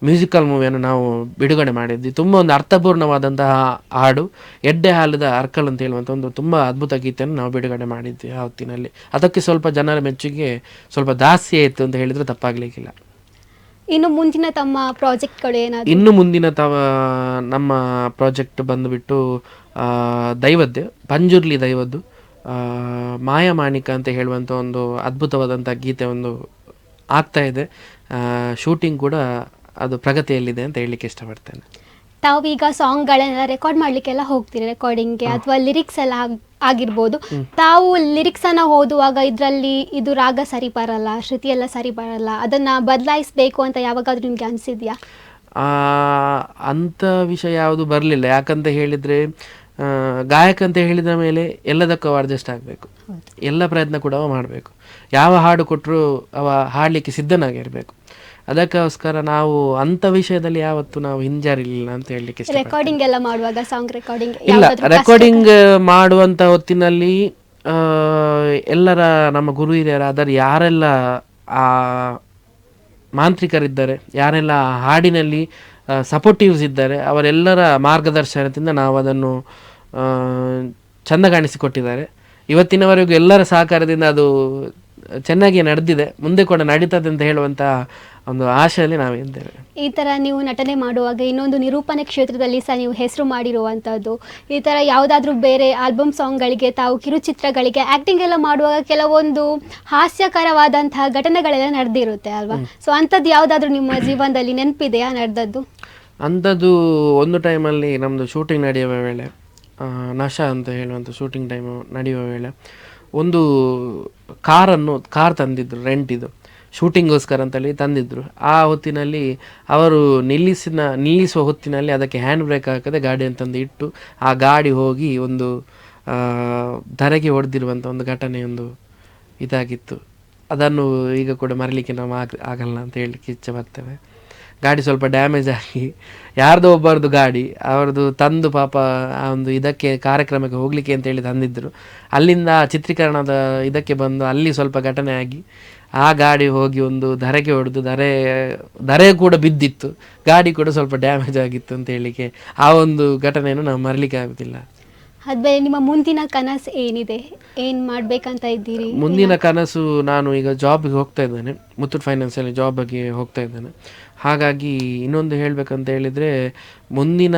ಮ್ಯೂಸಿಕಲ್ ಮೂವಿಯನ್ನು ನಾವು ಬಿಡುಗಡೆ ಮಾಡಿದ್ವಿ. ತುಂಬ ಒಂದು ಅರ್ಥಪೂರ್ಣವಾದಂತಹ ಹಾಡು ಎಡ್ಡೆ ಹಾಲದ ಅರ್ಕಲ್ ಅಂತ ಹೇಳುವಂಥ ಒಂದು ತುಂಬ ಅದ್ಭುತ ಗೀತೆಯನ್ನು ನಾವು ಬಿಡುಗಡೆ ಮಾಡಿದ್ವಿ ಆ ಹೊತ್ತಿನಲ್ಲಿ. ಅದಕ್ಕೆ ಸ್ವಲ್ಪ ಜನರ ಮೆಚ್ಚುಗೆ ಸ್ವಲ್ಪ ಜಾಸ್ತಿ ಆಯಿತು ಅಂತ ಹೇಳಿದರೆ ತಪ್ಪಾಗಲಿಕ್ಕಿಲ್ಲ. ಇನ್ನು ಮುಂದಿನ ತಮ್ಮ ಪ್ರಾಜೆಕ್ಟ್ಗಳು ಏನಾದರೂ? ಇನ್ನು ಮುಂದಿನ ನಮ್ಮ ಪ್ರಾಜೆಕ್ಟ್ ಬಂದುಬಿಟ್ಟು ದೈವದ್ದು, ಪಂಜುರ್ಲಿ ದೈವದ್ದು ಮಾಯಾಮಾಣಿಕ ಅಂತ ಹೇಳುವಂಥ ಒಂದು ಅದ್ಭುತವಾದಂಥ ಗೀತೆ ಒಂದು ಆಗ್ತಾ ಇದೆ. ಶೂಟಿಂಗ್ ಕೂಡ ಅದು ಪ್ರಗತಿಯಲ್ಲಿದೆ ಅಂತ ಹೇಳಲಿಕ್ಕೆ ಇಷ್ಟಪಡ್ತೇನೆ. ತಾವೀಗ ಸಾಂಗ್ಗಳನ್ನೆಲ್ಲ ರೆಕಾರ್ಡ್ ಮಾಡಲಿಕ್ಕೆಲ್ಲ ಹೋಗ್ತೀರಿ ರೆಕಾರ್ಡಿಂಗ್ಗೆ, ಅಥವಾ ಲಿರಿಕ್ಸ್ ಎಲ್ಲ ಆಗಿರ್ಬೋದು. ತಾವು ಲಿರಿಕ್ಸ್ ಅನ್ನ ಓದುವಾಗ ಇದರಲ್ಲಿ ಇದು ರಾಗ ಸರಿ ಬರಲ್ಲ, ಶ್ರುತಿ ಎಲ್ಲ ಸರಿ ಬರಲ್ಲ, ಅದನ್ನ ಬದಲಾಯಿಸಬೇಕು ಅಂತ ಯಾವಾಗಾದ್ರೂ ನಿಮ್ಗೆ ಅನಿಸಿದ್ಯಾ? ಅಂಥ ವಿಷಯ ಯಾವುದು ಬರಲಿಲ್ಲ. ಯಾಕಂತ ಹೇಳಿದರೆ ಗಾಯಕ ಅಂತ ಹೇಳಿದ ಮೇಲೆ ಎಲ್ಲದಕ್ಕೂ ಅಡ್ಜಸ್ಟ್ ಆಗಬೇಕು, ಎಲ್ಲ ಪ್ರಯತ್ನ ಕೂಡ ಮಾಡಬೇಕು. ಯಾವ ಹಾಡು ಕೊಟ್ಟರು ಅವ ಹಾಡಲಿಕ್ಕೆ ಸಿದ್ಧನಾಗಿರಬೇಕು. ಅದಕ್ಕೋಸ್ಕರ ನಾವು ಅಂಥ ವಿಷಯದಲ್ಲಿ ಯಾವತ್ತು ನಾವು ಹಿಂಜರಿಲಿಲ್ಲ ಅಂತ ಹೇಳಲಿಕ್ಕೆ ಇಷ್ಟ. ರೆಕಾರ್ಡಿಂಗ್ ಎಲ್ಲ ಮಾಡುವಾಗ ಸಾಂಗ್ ರೆಕಾರ್ಡಿಂಗ್ ಇಲ್ಲ, ರೆಕಾರ್ಡಿಂಗ್ ಮಾಡುವಂಥ ಹೊತ್ತಿನಲ್ಲಿ ಎಲ್ಲರ ನಮ್ಮ ಗುರು ಹಿರಿಯರಾದರೆ ಯಾರೆಲ್ಲ ಮಾಂತ್ರಿಕರಿದ್ದಾರೆ, ಯಾರೆಲ್ಲ ಹಾಡಿನಲ್ಲಿ ಸಪೋರ್ಟಿವ್ಸ್ ಇದ್ದಾರೆ, ಅವರೆಲ್ಲರ ಮಾರ್ಗದರ್ಶನದಿಂದ ನಾವು ಅದನ್ನು ಚೆಂದ ಕಾಣಿಸಿಕೊಟ್ಟಿದ್ದಾರೆ. ಇವತ್ತಿನವರೆಗೂ ಎಲ್ಲರ ಸಹಕಾರದಿಂದ ಅದು ಚೆನ್ನಾಗಿ ನಡೆದಿದೆ, ಮುಂದೆ ಕೂಡ ನಡೀತದೆ ಅಂತ ಹೇಳುವಂಥ ಒಂದು ಆಶೆಯಲ್ಲಿ ನಾವಿದ್ದೇವೆ. ಈ ಥರ ನೀವು ನಟನೆ ಮಾಡುವಾಗ ಇನ್ನೊಂದು ನಿರೂಪಣೆ ಕ್ಷೇತ್ರದಲ್ಲಿ ಸಹ ನೀವು ಹೆಸರು ಮಾಡಿರುವಂಥದ್ದು, ಈ ಥರ ಯಾವುದಾದ್ರೂ ಬೇರೆ ಆಲ್ಬಮ್ ಸಾಂಗ್ಗಳಿಗೆ ತಾವು ಕಿರುಚಿತ್ರಗಳಿಗೆ ಆ್ಯಕ್ಟಿಂಗ್ ಎಲ್ಲ ಮಾಡುವಾಗ ಕೆಲವೊಂದು ಹಾಸ್ಯಕರವಾದಂತಹ ಘಟನೆಗಳೆಲ್ಲ ನಡೆದಿರುತ್ತೆ ಅಲ್ವಾ? ಸೊ ಅಂಥದ್ದು ಯಾವುದಾದ್ರೂ ನಿಮ್ಮ ಜೀವನದಲ್ಲಿ ನೆನಪಿದೆಯಾ ನಡೆದದ್ದು? ಅಂಥದ್ದು ಒಂದು ಟೈಮಲ್ಲಿ ನಮ್ಮದು ಶೂಟಿಂಗ್ ನಡೆಯುವ ವೇಳೆ, ನಶಾ ಅಂತ ಹೇಳುವಂಥ ಶೂಟಿಂಗ್ ಟೈಮು ನಡೆಯುವ ವೇಳೆ ಒಂದು ಕಾರ್ ತಂದಿದ್ರು, ರೆಂಟಿದು ಶೂಟಿಂಗೋಸ್ಕರ ಅಂತೇಳಿ ತಂದಿದ್ದರು. ಆ ಹೊತ್ತಿನಲ್ಲಿ ಅವರು ನಿಲ್ಲಿಸುವ ಹೊತ್ತಿನಲ್ಲಿ ಅದಕ್ಕೆ ಹ್ಯಾಂಡ್ ಬ್ರೇಕ್ ಹಾಕದೆ ಗಾಡಿಯನ್ನು ತಂದು ಇಟ್ಟು ಆ ಗಾಡಿ ಹೋಗಿ ಒಂದು ಧರೆಗೆ ಹೊಡೆದಿರುವಂಥ ಒಂದು ಘಟನೆ ಒಂದು ಇದಾಗಿತ್ತು. ಅದನ್ನು ಈಗ ಕೂಡ ಮರೀಲಿಕ್ಕೆ ನಾವು ಆಗಲ್ಲ ಅಂತ ಹೇಳಲಿಕ್ಕೆ ಇಚ್ಛೆ ಬರ್ತೇವೆ. ಗಾಡಿ ಸ್ವಲ್ಪ ಡ್ಯಾಮೇಜ್ ಆಗಿ ಯಾರ್ದೋ ಒಬ್ಬರದು ಗಾಡಿ ಅವರದು ತಂದು ಪಾಪ ಆ ಒಂದು ಇದಕ್ಕೆ ಕಾರ್ಯಕ್ರಮಕ್ಕೆ ಹೋಗಲಿಕ್ಕೆ ಅಂತೇಳಿ ತಂದಿದ್ದರು. ಅಲ್ಲಿಂದ ಚಿತ್ರೀಕರಣದ ಇದಕ್ಕೆ ಬಂದು ಅಲ್ಲಿ ಸ್ವಲ್ಪ ಘಟನೆ ಆಗಿ ಆ ಗಾಡಿ ಹೋಗಿ ಒಂದು ಧರೆಗೆ ಹೊಡೆದು ಧರೆ ಕೂಡ ಬಿದ್ದಿತ್ತು, ಗಾಡಿ ಕೂಡ ಸ್ವಲ್ಪ ಡ್ಯಾಮೇಜ್ ಆಗಿತ್ತು ಅಂತ ಹೇಳಲಿಕ್ಕೆ ಆ ಒಂದು ಘಟನೆಯನ್ನು ನಾವು ಮರಲಿಕ್ಕೆ ಆಗೋದಿಲ್ಲ. ಅದ್ಮೇಲೆ ನಿಮ್ಮ ಮುಂದಿನ ಕನಸು ಏನಿದೆ, ಏನು ಮಾಡಬೇಕಂತ ಇದ್ದೀರಿ? ಮುಂದಿನ ಕನಸು, ನಾನು ಈಗ ಜಾಬ್ಗೆ ಹೋಗ್ತಾ ಇದ್ದೇನೆ, ಮುತ್ತೂಟ್ ಫೈನಾನ್ಸಲ್ಲಿ ಜಾಬ್ಗೆ ಹೋಗ್ತಾ ಇದ್ದೇನೆ. ಹಾಗಾಗಿ ಇನ್ನೊಂದು ಹೇಳಬೇಕಂತ ಹೇಳಿದರೆ ಮುಂದಿನ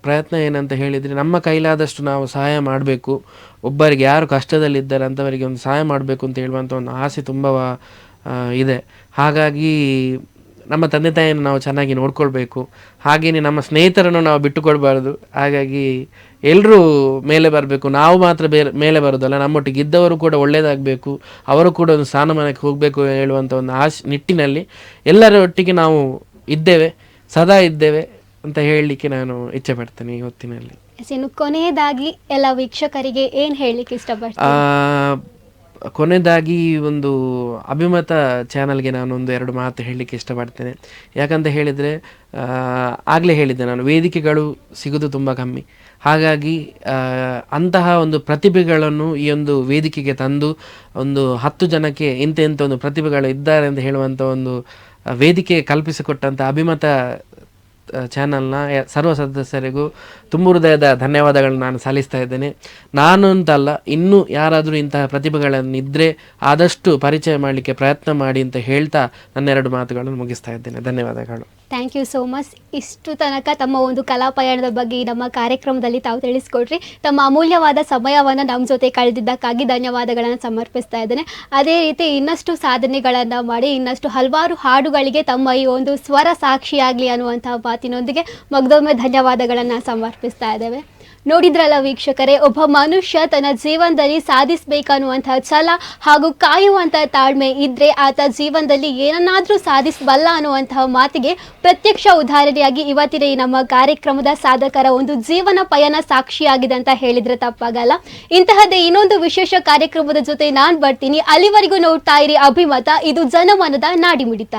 ಪ್ರಯತ್ನ ಏನಂತ ಹೇಳಿದರೆ ನಮ್ಮ ಕೈಲಾದಷ್ಟು ನಾವು ಸಹಾಯ ಮಾಡಬೇಕು. ಒಬ್ಬರಿಗೆ ಯಾರು ಕಷ್ಟದಲ್ಲಿದ್ದಾರೆ ಅಂಥವರಿಗೆ ಒಂದು ಸಹಾಯ ಮಾಡಬೇಕು ಅಂತ ಹೇಳುವಂಥ ಒಂದು ಆಸೆ ತುಂಬ ಇದೆ. ಹಾಗಾಗಿ ನಮ್ಮ ತಂದೆ ತಾಯಿಯನ್ನು ನಾವು ಚೆನ್ನಾಗಿ ನೋಡ್ಕೊಳ್ಬೇಕು, ಹಾಗೆಯೇ ನಮ್ಮ ಸ್ನೇಹಿತರನ್ನು ನಾವು ಬಿಟ್ಟುಕೊಡ್ಬಾರ್ದು. ಹಾಗಾಗಿ ಎಲ್ಲರೂ ಮೇಲೆ ಬರಬೇಕು, ನಾವು ಮಾತ್ರ ಮೇಲೆ ಬರೋದಲ್ಲ, ನಮ್ಮೊಟ್ಟಿಗೆ ಇದ್ದವರು ಕೂಡ ಒಳ್ಳೆಯದಾಗಬೇಕು, ಅವರು ಕೂಡ ಒಂದು ಸ್ಥಾನಮಾನಕ್ಕೆ ಹೋಗಬೇಕು ಹೇಳುವಂಥ ಒಂದು ನಿಟ್ಟಿನಲ್ಲಿ ಎಲ್ಲರ ಒಟ್ಟಿಗೆ ನಾವು ಇದ್ದೇವೆ, ಸದಾ ಇದ್ದೇವೆ ಅಂತ ಹೇಳಲಿಕ್ಕೆ ನಾನು ಇಚ್ಛೆ ಪಡ್ತೇನೆ ಈ ಹೊತ್ತಿನಲ್ಲಿ. ಕೊನೆಯದಾಗಿ ಎಲ್ಲ ವೀಕ್ಷಕರಿಗೆ ಏನು ಹೇಳಲಿಕ್ಕೆ ಇಷ್ಟಪಡ್ತೀನಿ? ಕೊನೆಯದಾಗಿ ಒಂದು ಅಭಿಮತ ಚಾನಲ್ಗೆ ನಾನು ಒಂದು 2 ಮಾತು ಹೇಳಲಿಕ್ಕೆ ಇಷ್ಟಪಡ್ತೇನೆ. ಯಾಕಂತ ಹೇಳಿದರೆ ಆಗಲೇ ಹೇಳಿದ್ದೆ ನಾನು, ವೇದಿಕೆಗಳು ಸಿಗೋದು ತುಂಬ ಕಮ್ಮಿ. ಹಾಗಾಗಿ ಅಂತಹ ಒಂದು ಪ್ರತಿಭೆಗಳನ್ನು ಈ ಒಂದು ವೇದಿಕೆಗೆ ತಂದು ಒಂದು 10 ಜನಕ್ಕೆ ಇಂಥ ಒಂದು ಪ್ರತಿಭೆಗಳು ಇದ್ದಾರೆ ಅಂತ ಹೇಳುವಂಥ ಒಂದು ವೇದಿಕೆ ಕಲ್ಪಿಸಿಕೊಟ್ಟಂಥ ಅಭಿಮತ ಚಾನಲ್ನ ಸರ್ವ ಸದಸ್ಯರಿಗೂ ತುಂಬ ಹೃದಯದ ಧನ್ಯವಾದಗಳನ್ನು ನಾನು ಸಲ್ಲಿಸ್ತಾ ಇದ್ದೇನೆ. ನಾನು ಅಂತಲ್ಲ, ಇನ್ನೂ ಯಾರಾದರೂ ಇಂತಹ ಪ್ರತಿಭೆಗಳನ್ನಿದ್ದರೆ ಆದಷ್ಟು ಪರಿಚಯ ಮಾಡಲಿಕ್ಕೆ ಪ್ರಯತ್ನ ಮಾಡಿ ಅಂತ ಹೇಳ್ತಾ ನನ್ನ 2 ಮಾತುಗಳನ್ನು ಮುಗಿಸ್ತಾ ಇದ್ದೇನೆ. ಧನ್ಯವಾದಗಳು. Thank you so much. ಇಷ್ಟು ತನಕ ತಮ್ಮ ಒಂದು ಕಲಾ ಪಯಣದ ಬಗ್ಗೆ ನಮ್ಮ ಕಾರ್ಯಕ್ರಮದಲ್ಲಿ ತಾವು ತಿಳಿಸ್ಕೊಟ್ರಿ. ತಮ್ಮ ಅಮೂಲ್ಯವಾದ ಸಮಯವನ್ನು ನಮ್ಮ ಜೊತೆ ಕಳೆದಿದ್ದಕ್ಕಾಗಿ ಧನ್ಯವಾದಗಳನ್ನು ಸಮರ್ಪಿಸ್ತಾ ಇದ್ದೇನೆ. ಅದೇ ರೀತಿ ಇನ್ನಷ್ಟು ಸಾಧನೆಗಳನ್ನು ಮಾಡಿ ಇನ್ನಷ್ಟು ಹಲವಾರು ಹಾಡುಗಳಿಗೆ ತಮ್ಮ ಈ ಒಂದು ಸ್ವರ ಸಾಕ್ಷಿಯಾಗಲಿ ಅನ್ನುವಂತಹ ಮಾತಿನೊಂದಿಗೆ ಮಗದೊಮ್ಮೆ ಧನ್ಯವಾದಗಳನ್ನು ಸಮರ್ಪಿಸ್ತಾ ಇದ್ದೇವೆ. ನೋಡಿದ್ರಲ್ಲ ವೀಕ್ಷಕರೇ, ಒಬ್ಬ ಮನುಷ್ಯ ತನ್ನ ಜೀವನದಲ್ಲಿ ಸಾಧಿಸಬೇಕನ್ನುವಂತಹ ಛಲ ಹಾಗೂ ಕಾಯುವಂಥ ತಾಳ್ಮೆ ಇದ್ದರೆ ಆತ ಜೀವನದಲ್ಲಿ ಏನನ್ನಾದರೂ ಸಾಧಿಸಬಲ್ಲ ಅನ್ನುವಂತಹ ಮಾತಿಗೆ ಪ್ರತ್ಯಕ್ಷ ಉದಾಹರಣೆಯಾಗಿ ಇವತ್ತಿನ ಈ ನಮ್ಮ ಕಾರ್ಯಕ್ರಮದ ಸಾಧಕರ ಒಂದು ಜೀವನ ಪಯಣ ಸಾಕ್ಷಿಯಾಗಿದೆ ಅಂತ ಹೇಳಿದರೆ ತಪ್ಪಾಗಲ್ಲ. ಇಂತಹದ್ದೇ ಇನ್ನೊಂದು ವಿಶೇಷ ಕಾರ್ಯಕ್ರಮದ ಜೊತೆ ನಾನು ಬರ್ತೀನಿ. ಅಲ್ಲಿವರೆಗೂ ನೋಡ್ತಾ ಇರಿ ಅಭಿಮತ. ಇದು ಜನಮನದ ನಾಡಿಮಿಡಿತ.